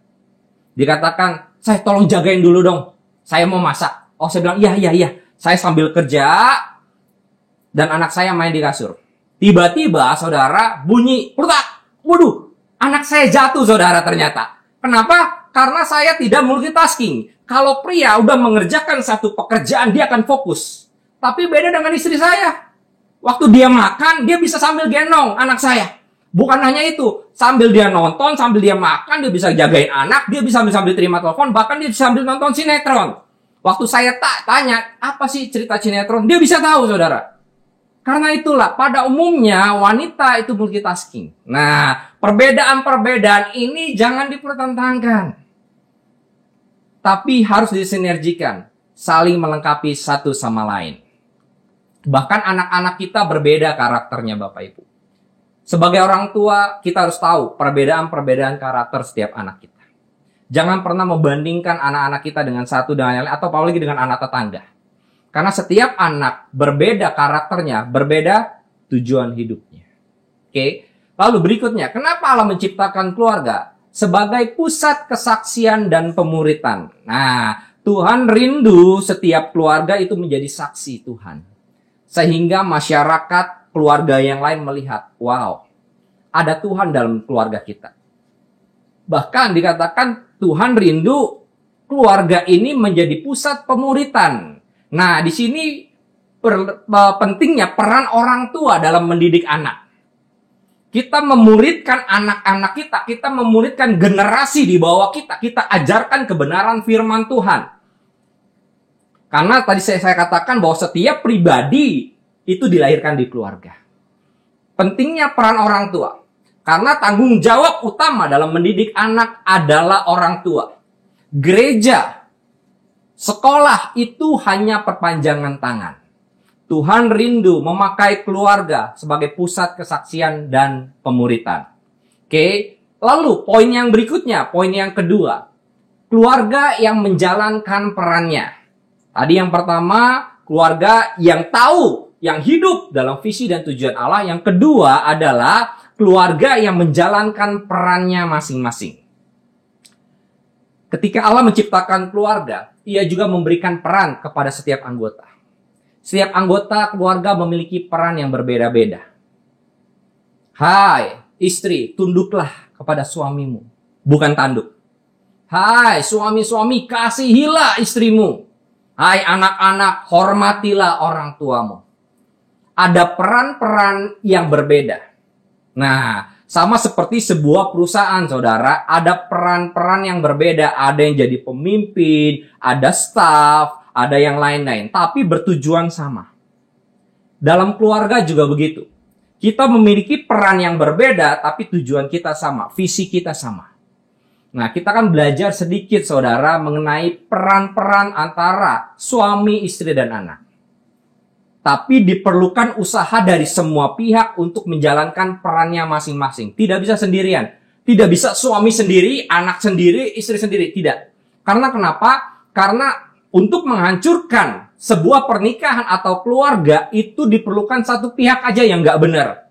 Dikatakan, saya tolong jagain dulu dong. Saya mau masak. Oh, saya bilang, iya. Saya sambil kerja, dan anak saya main di kasur. Tiba-tiba, saudara, bunyi, prutak. Waduh, anak saya jatuh, saudara, ternyata. Kenapa? Karena saya tidak multitasking. Kalau pria udah mengerjakan satu pekerjaan, dia akan fokus. Tapi beda dengan istri saya. Waktu dia makan, dia bisa sambil gendong anak saya. Bukan hanya itu, sambil dia nonton, sambil dia makan, dia bisa jagain anak, dia bisa sambil terima telepon, bahkan dia bisa sambil nonton sinetron. Waktu saya tanya, apa sih cerita sinetron? Dia bisa tahu, saudara. Karena itulah, pada umumnya wanita itu multitasking. Nah, perbedaan-perbedaan ini jangan dipertentangkan. Tapi harus disinergikan, saling melengkapi satu sama lain. Bahkan anak-anak kita berbeda karakternya, Bapak Ibu. Sebagai orang tua, kita harus tahu perbedaan-perbedaan karakter setiap anak kita. Jangan pernah membandingkan anak-anak kita dengan satu dengan yang lain, atau apalagi dengan anak tetangga. Karena setiap anak berbeda karakternya, berbeda tujuan hidupnya. Oke. Lalu berikutnya, kenapa Allah menciptakan keluarga? Sebagai pusat kesaksian dan pemuritan. Nah, Tuhan rindu setiap keluarga itu menjadi saksi Tuhan. Sehingga masyarakat, keluarga yang lain melihat, wow, ada Tuhan dalam keluarga kita. Bahkan dikatakan Tuhan rindu keluarga ini menjadi pusat pemuritan. Nah, di sini pentingnya peran orang tua dalam mendidik anak. Kita memuridkan anak-anak kita memuridkan generasi di bawah kita ajarkan kebenaran firman Tuhan. Karena tadi saya katakan bahwa setiap pribadi itu dilahirkan di keluarga. Pentingnya peran orang tua. Karena tanggung jawab utama dalam mendidik anak adalah orang tua. Gereja, sekolah itu hanya perpanjangan tangan. Tuhan rindu memakai keluarga sebagai pusat kesaksian dan pemuritan. Oke, lalu poin yang berikutnya, poin yang kedua. Keluarga yang menjalankan perannya. Tadi yang pertama, keluarga yang tahu, yang hidup dalam visi dan tujuan Allah. Yang kedua adalah keluarga yang menjalankan perannya masing-masing. Ketika Allah menciptakan keluarga, Ia juga memberikan peran kepada setiap anggota. Setiap anggota keluarga memiliki peran yang berbeda-beda. Hai, istri, tunduklah kepada suamimu, bukan tanduk. Hai, suami-suami, kasihilah istrimu. Hai, anak-anak, hormatilah orang tuamu. Ada peran-peran yang berbeda. Nah, sama seperti sebuah perusahaan, saudara, ada peran-peran yang berbeda. Ada yang jadi pemimpin, ada staff, ada yang lain-lain, tapi bertujuan sama. Dalam keluarga juga begitu. Kita memiliki peran yang berbeda, tapi tujuan kita sama, visi kita sama. Nah, kita akan belajar sedikit, saudara, mengenai peran-peran antara suami, istri, dan anak. Tapi diperlukan usaha dari semua pihak untuk menjalankan perannya masing-masing. Tidak bisa sendirian. Tidak bisa suami sendiri, anak sendiri, istri sendiri. Tidak. Karena kenapa? Karena untuk menghancurkan sebuah pernikahan atau keluarga itu diperlukan satu pihak aja yang nggak benar.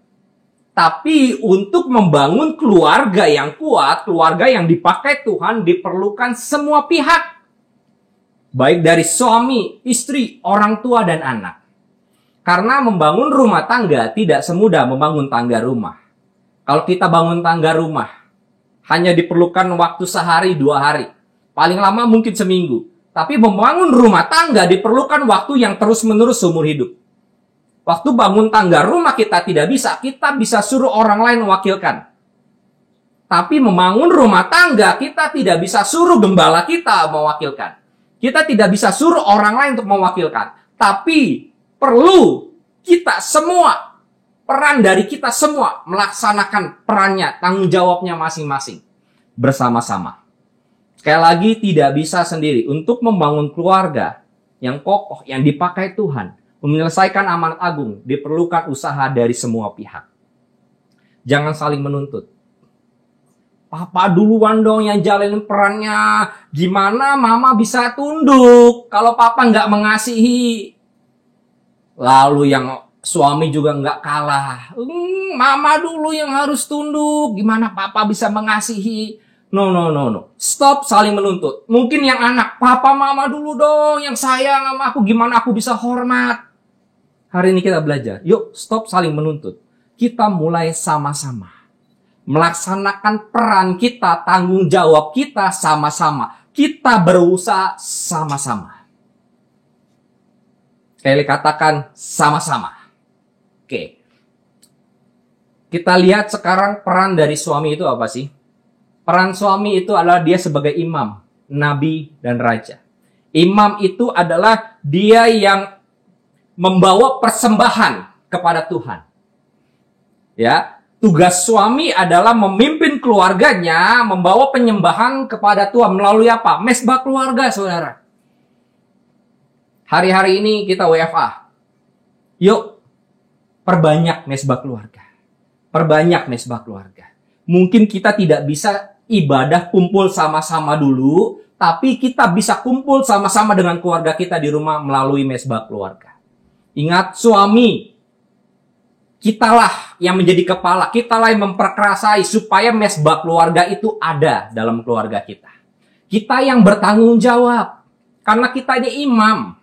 Tapi untuk membangun keluarga yang kuat, keluarga yang dipakai Tuhan, diperlukan semua pihak. Baik dari suami, istri, orang tua, dan anak. Karena membangun rumah tangga tidak semudah membangun tangga rumah. Kalau kita bangun tangga rumah, hanya diperlukan waktu sehari, 2 hari. Paling lama mungkin seminggu. Tapi membangun rumah tangga diperlukan waktu yang terus-menerus seumur hidup. Waktu bangun tangga rumah kita tidak bisa, kita bisa suruh orang lain mewakilkan. Tapi membangun rumah tangga kita tidak bisa suruh gembala kita mewakilkan. Kita tidak bisa suruh orang lain untuk mewakilkan. Tapi perlu kita semua, peran dari kita semua melaksanakan perannya, tanggung jawabnya masing-masing. Bersama-sama. Sekali lagi tidak bisa sendiri. Untuk membangun keluarga yang kokoh, yang dipakai Tuhan, menyelesaikan amanat agung, diperlukan usaha dari semua pihak. Jangan saling menuntut. Papa duluan dong yang jalanin perannya. Gimana mama bisa tunduk kalau papa nggak mengasihi? Lalu yang suami juga nggak kalah. Mama dulu yang harus tunduk. Gimana papa bisa mengasihi? No. Stop saling menuntut. Mungkin yang anak, papa mama dulu dong yang sayang sama aku. Gimana aku bisa hormat? Hari ini kita belajar. Yuk stop saling menuntut. Kita mulai sama-sama. Melaksanakan peran kita, tanggung jawab kita sama-sama. Kita berusaha sama-sama. Sekali katakan sama-sama. Oke. Kita lihat sekarang peran dari suami itu apa sih? Peran suami itu adalah dia sebagai imam, nabi, dan raja. Imam itu adalah dia yang membawa persembahan kepada Tuhan. Ya, tugas suami adalah memimpin keluarganya, membawa penyembahan kepada Tuhan melalui apa? Mesbah keluarga, saudara. Hari-hari ini kita WFA. Yuk, perbanyak mesbah keluarga. Perbanyak mesbah keluarga. Mungkin kita tidak bisa ibadah kumpul sama-sama dulu, tapi kita bisa kumpul sama-sama dengan keluarga kita di rumah melalui mesbah keluarga. Ingat, suami, kitalah yang menjadi kepala, kitalah yang memperkerasai supaya mesbah keluarga itu ada dalam keluarga kita. Kita yang bertanggung jawab, karena kita ini imam.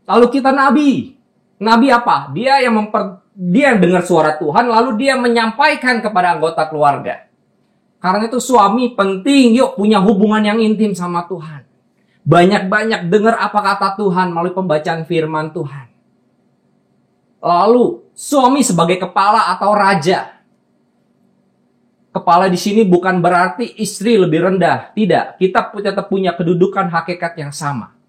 Lalu kita nabi. Nabi apa? Dia yang dengar suara Tuhan, lalu dia menyampaikan kepada anggota keluarga. Karena itu suami penting, yuk punya hubungan yang intim sama Tuhan. Banyak-banyak dengar apa kata Tuhan melalui pembacaan firman Tuhan. Lalu suami sebagai kepala atau raja. Kepala di sini bukan berarti istri lebih rendah. Tidak, kita tetap punya kedudukan hakikat yang sama.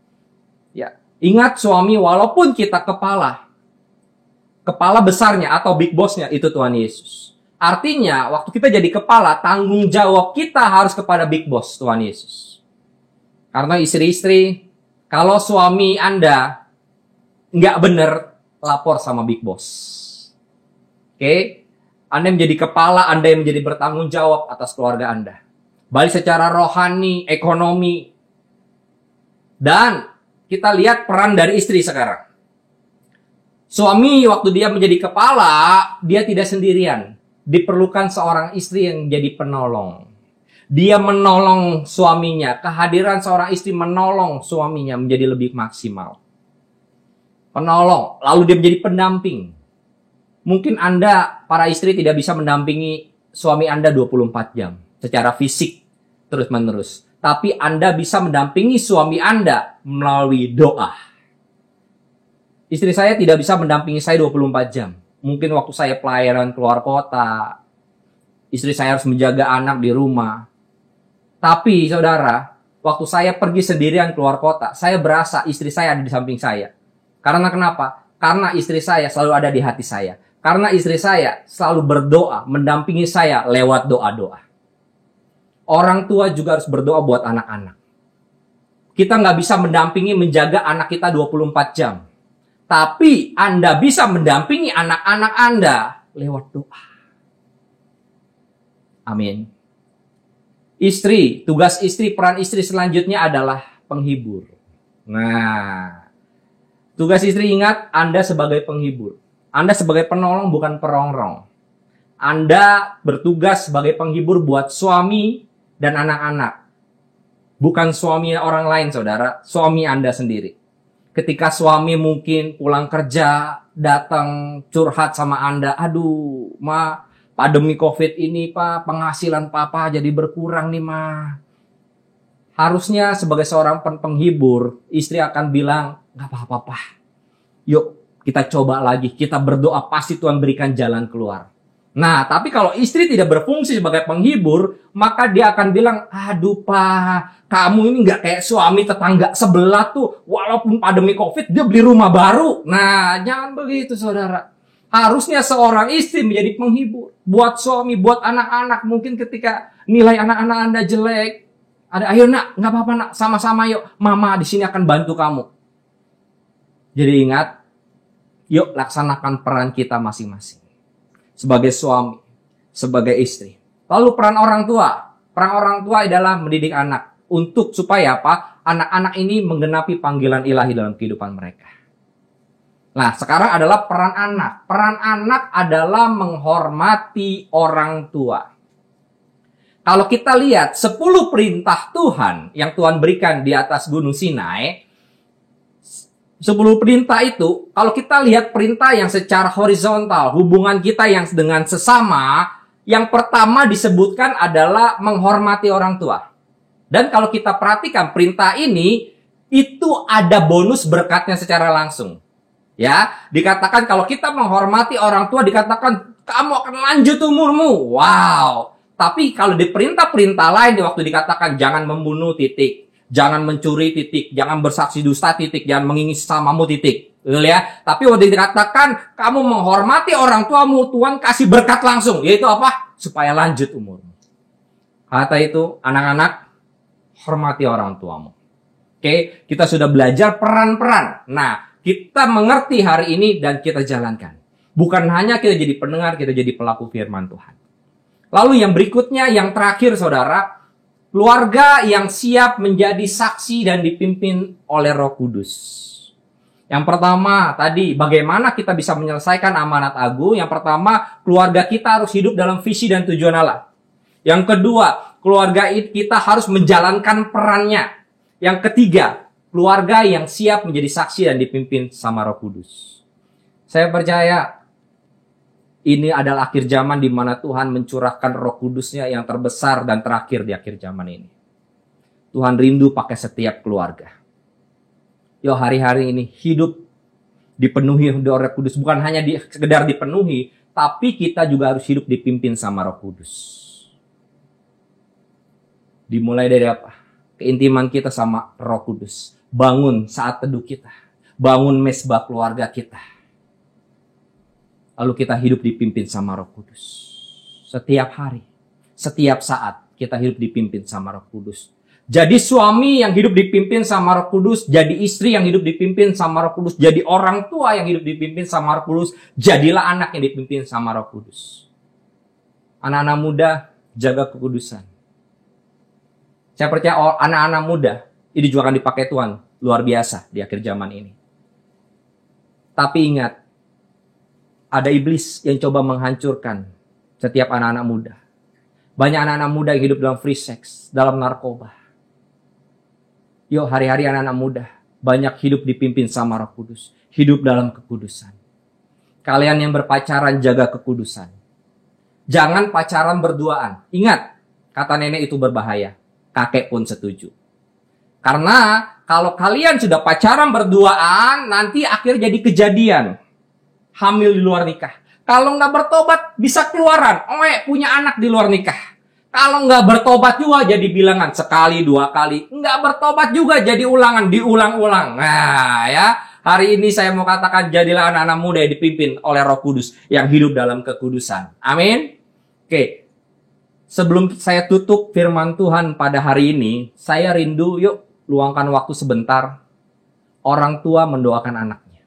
Ya. Ingat suami, walaupun kita kepala besarnya atau big bossnya itu Tuhan Yesus. Artinya, waktu kita jadi kepala, tanggung jawab kita harus kepada big boss Tuhan Yesus. Karena istri-istri, kalau suami Anda nggak benar, lapor sama big boss. Oke? Anda yang menjadi kepala, Anda yang menjadi bertanggung jawab atas keluarga Anda. Baik secara rohani, ekonomi, dan kita lihat peran dari istri sekarang. Suami waktu dia menjadi kepala, dia tidak sendirian. Diperlukan seorang istri yang jadi penolong. Dia menolong suaminya. Kehadiran seorang istri menolong suaminya menjadi lebih maksimal. penolong, lalu dia menjadi pendamping. Mungkin Anda, para istri, tidak bisa mendampingi suami Anda 24 jam secara fisik terus-menerus. Tapi Anda bisa mendampingi suami Anda melalui doa. Istri saya tidak bisa mendampingi saya 24 jam. Mungkin waktu saya pelayanan keluar kota, istri saya harus menjaga anak di rumah. Tapi saudara, waktu saya pergi sendirian keluar kota, saya berasa istri saya ada di samping saya. Karena kenapa? Karena istri saya selalu ada di hati saya. Karena istri saya selalu berdoa, mendampingi saya lewat doa-doa. Orang tua juga harus berdoa buat anak-anak. Kita nggak bisa mendampingi, menjaga anak kita 24 jam. Tapi Anda bisa mendampingi anak-anak Anda lewat doa. Amin. Istri, tugas istri, peran istri selanjutnya adalah penghibur. Nah, tugas istri, ingat, Anda sebagai penghibur. Anda sebagai penolong, bukan perongrong. Anda bertugas sebagai penghibur buat suami dan anak-anak. Bukan suami orang lain, saudara. Suami Anda sendiri. Ketika suami mungkin pulang kerja, datang curhat sama Anda. Aduh, Ma, pandemi COVID ini, Pak, penghasilan Papa jadi berkurang nih, Ma. Harusnya sebagai seorang penghibur, istri akan bilang, gak apa-apa, Pak. Yuk, kita coba lagi, kita berdoa, pasti Tuhan berikan jalan keluar. Nah, tapi kalau istri tidak berfungsi sebagai penghibur, maka dia akan bilang, aduh Pak, kamu ini nggak kayak suami tetangga sebelah tuh, walaupun pandemi COVID, dia beli rumah baru. Nah, jangan begitu saudara. Harusnya seorang istri menjadi penghibur. Buat suami, buat anak-anak, mungkin ketika nilai anak-anak Anda jelek, ayo nak, nggak apa-apa nak, sama-sama yuk, mama di sini akan bantu kamu. Jadi ingat, yuk laksanakan peran kita masing-masing. Sebagai suami, sebagai istri. Lalu peran orang tua. Peran orang tua adalah mendidik anak. Untuk supaya apa? Anak-anak ini menggenapi panggilan ilahi dalam kehidupan mereka. Nah, sekarang adalah peran anak. Peran anak adalah menghormati orang tua. Kalau kita lihat 10 perintah Tuhan yang Tuhan berikan di atas Gunung Sinai, 10 perintah itu, kalau kita lihat perintah yang secara horizontal, hubungan kita yang dengan sesama, yang pertama disebutkan adalah menghormati orang tua. Dan kalau kita perhatikan perintah ini, itu ada bonus berkatnya secara langsung. Ya, dikatakan kalau kita menghormati orang tua, dikatakan kamu akan lanjut umurmu. Wow. Tapi kalau di perintah-perintah lain, di waktu dikatakan jangan membunuh titik. Jangan mencuri titik, jangan bersaksi dusta titik, jangan mengingini sesamamu titik. Betul ya? Tapi waktu dikatakan kamu menghormati orang tuamu, Tuhan kasih berkat langsung. Yaitu apa? Supaya lanjut umurmu. Kata itu, anak-anak, hormati orang tuamu. Oke, kita sudah belajar peran-peran. Nah, kita mengerti hari ini dan kita jalankan. Bukan hanya kita jadi pendengar, kita jadi pelaku firman Tuhan. Lalu yang berikutnya, yang terakhir saudara, keluarga yang siap menjadi saksi dan dipimpin oleh Roh Kudus. Yang pertama tadi, bagaimana kita bisa menyelesaikan amanat agung. Yang pertama, keluarga kita harus hidup dalam visi dan tujuan Allah. Yang kedua, keluarga kita harus menjalankan perannya. Yang ketiga, keluarga yang siap menjadi saksi dan dipimpin sama Roh Kudus. Saya percaya ini adalah akhir zaman di mana Tuhan mencurahkan Roh Kudus-Nya yang terbesar dan terakhir di akhir zaman ini. Tuhan rindu pakai setiap keluarga. Yo, hari-hari ini hidup dipenuhi oleh Roh Kudus. Bukan hanya sekedar dipenuhi, tapi kita juga harus hidup dipimpin sama Roh Kudus. Dimulai dari apa? Keintiman kita sama Roh Kudus. Bangun saat teduh kita. Bangun mesbah keluarga kita. Lalu kita hidup dipimpin sama Roh Kudus. Setiap hari, setiap saat kita hidup dipimpin sama Roh Kudus. Jadi suami yang hidup dipimpin sama Roh Kudus, jadi istri yang hidup dipimpin sama Roh Kudus, jadi orang tua yang hidup dipimpin sama Roh Kudus, jadilah anak yang dipimpin sama Roh Kudus. Anak-anak muda, jaga kekudusan. Saya percaya anak-anak muda ini juga akan dipakai Tuhan luar biasa di akhir zaman ini. Tapi ingat, ada iblis yang coba menghancurkan setiap anak-anak muda. Banyak anak-anak muda yang hidup dalam free sex, dalam narkoba. Yuk, hari-hari anak-anak muda, banyak hidup dipimpin sama Roh Kudus. Hidup dalam kekudusan. Kalian yang berpacaran, jaga kekudusan. Jangan pacaran berduaan. Ingat, kata nenek itu berbahaya. Kakek pun setuju. Karena kalau kalian sudah pacaran berduaan, nanti akhir jadi kejadian. Hamil di luar nikah. Kalau nggak bertobat, bisa keluaran. Punya anak di luar nikah. Kalau nggak bertobat juga jadi bilangan. Sekali, 2 kali. Nggak bertobat juga jadi ulangan. Diulang-ulang. Nah ya, hari ini saya mau katakan, jadilah anak-anak muda yang dipimpin oleh Roh Kudus. Yang hidup dalam kekudusan. Amin. Oke. Sebelum saya tutup firman Tuhan pada hari ini, saya rindu, yuk luangkan waktu sebentar. Orang tua mendoakan anaknya.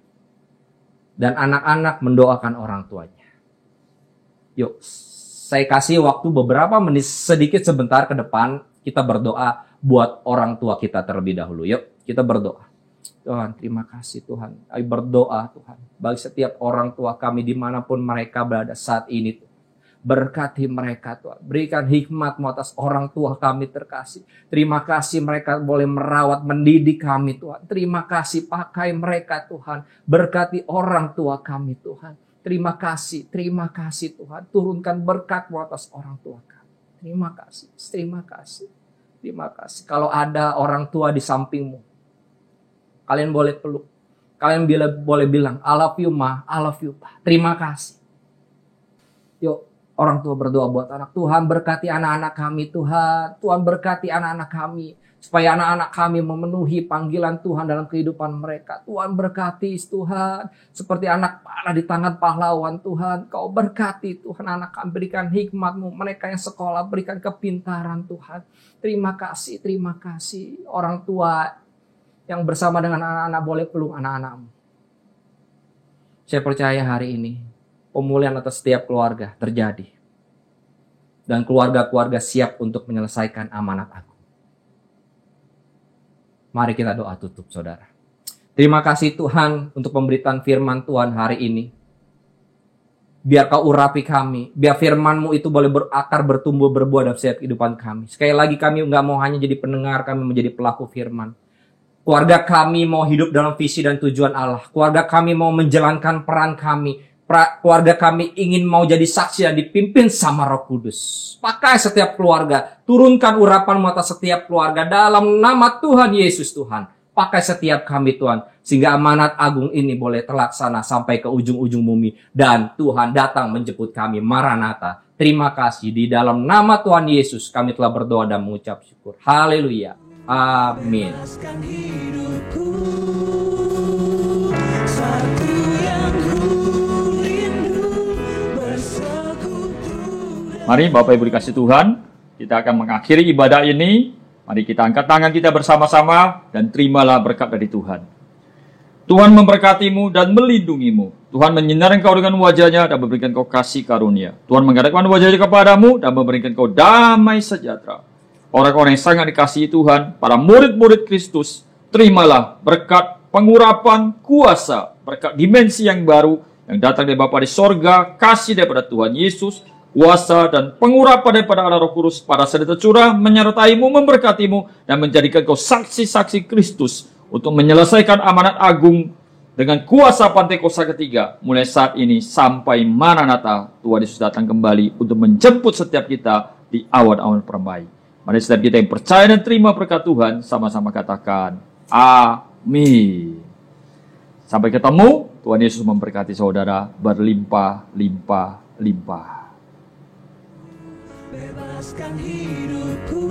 Dan anak-anak mendoakan orang tuanya. Yuk, saya kasih waktu beberapa menit, sedikit sebentar ke depan, kita berdoa buat orang tua kita terlebih dahulu. Yuk, kita berdoa. Tuhan, terima kasih Tuhan. Ayo berdoa Tuhan. Bagi setiap orang tua kami dimanapun mereka berada saat ini Tuhan. Berkati mereka Tuhan. Berikan hikmat-Mu atas orang tua kami terkasih. Terima kasih mereka boleh merawat, mendidik kami Tuhan. Terima kasih pakai mereka Tuhan. Berkati orang tua kami Tuhan. Terima kasih Tuhan. Turunkan berkat-Mu atas orang tua kami. Terima kasih. Kalau ada orang tua di sampingmu, kalian boleh peluk. Kalian boleh bilang, I love you ma, I love you pa. Terima kasih. Yuk. Orang tua berdoa buat anak. Tuhan berkati anak-anak kami Tuhan. Tuhan berkati anak-anak kami. Supaya anak-anak kami memenuhi panggilan Tuhan dalam kehidupan mereka. Tuhan berkati Tuhan. Seperti anak panah di tangan pahlawan Tuhan. Kau berkati Tuhan anak kami. Berikan hikmat-Mu. Mereka yang sekolah berikan kepintaran Tuhan. Terima kasih. Orang tua yang bersama dengan anak-anak boleh peluk anak-anak-Mu. Saya percaya hari ini pemulihan atas setiap keluarga terjadi. Dan keluarga-keluarga siap untuk menyelesaikan amanat agung. Mari kita doa tutup saudara. Terima kasih Tuhan untuk pemberitaan firman Tuhan hari ini. Biar Kau urapi kami. Biar firman-Mu itu boleh berakar, bertumbuh, berbuah dalam setiap kehidupan kami. Sekali lagi kami nggak mau hanya jadi pendengar, kami menjadi pelaku firman. Keluarga kami mau hidup dalam visi dan tujuan Allah. Keluarga kami mau menjalankan peran kami. Keluarga kami ingin mau jadi saksi dan dipimpin sama Roh Kudus. Pakai setiap keluarga. Turunkan urapan-Mu atas setiap keluarga. Dalam nama Tuhan Yesus Tuhan. Pakai setiap kami Tuhan. Sehingga amanat agung ini boleh terlaksana sampai ke ujung-ujung bumi. Dan Tuhan datang menjemput kami. Maranatha. Terima kasih. Di dalam nama Tuhan Yesus kami telah berdoa dan mengucap syukur. Haleluya. Amin. Mari Bapak Ibu dikasih Tuhan, kita akan mengakhiri ibadah ini. Mari kita angkat tangan kita bersama-sama dan terimalah berkat dari Tuhan. Tuhan memberkatimu dan melindungimu. Tuhan menyinari engkau dengan wajah-Nya dan memberikan kau kasih karunia. Tuhan menghadapkan wajah-Nya kepadamu dan memberikan kau damai sejahtera. Orang-orang yang sangat dikasihi Tuhan, para murid-murid Kristus, terimalah berkat pengurapan kuasa, berkat dimensi yang baru yang datang dari Bapa di sorga, kasih daripada Tuhan Yesus, kuasa dan pengurapan daripada Allah Roh Kudus pada saat tercurah menyertaimu, memberkatimu, dan menjadikan kau saksi-saksi Kristus untuk menyelesaikan amanat agung dengan kuasa Pantekosta ketiga, mulai saat ini sampai Maranatha, Tuhan Yesus datang kembali untuk menjemput setiap kita di awan-awan permai. Mari setiap kita yang percaya dan terima berkat Tuhan, sama-sama katakan, amin. Sampai ketemu, Tuhan Yesus memberkati saudara berlimpah-limpah-limpah. Bebaskan hidupku.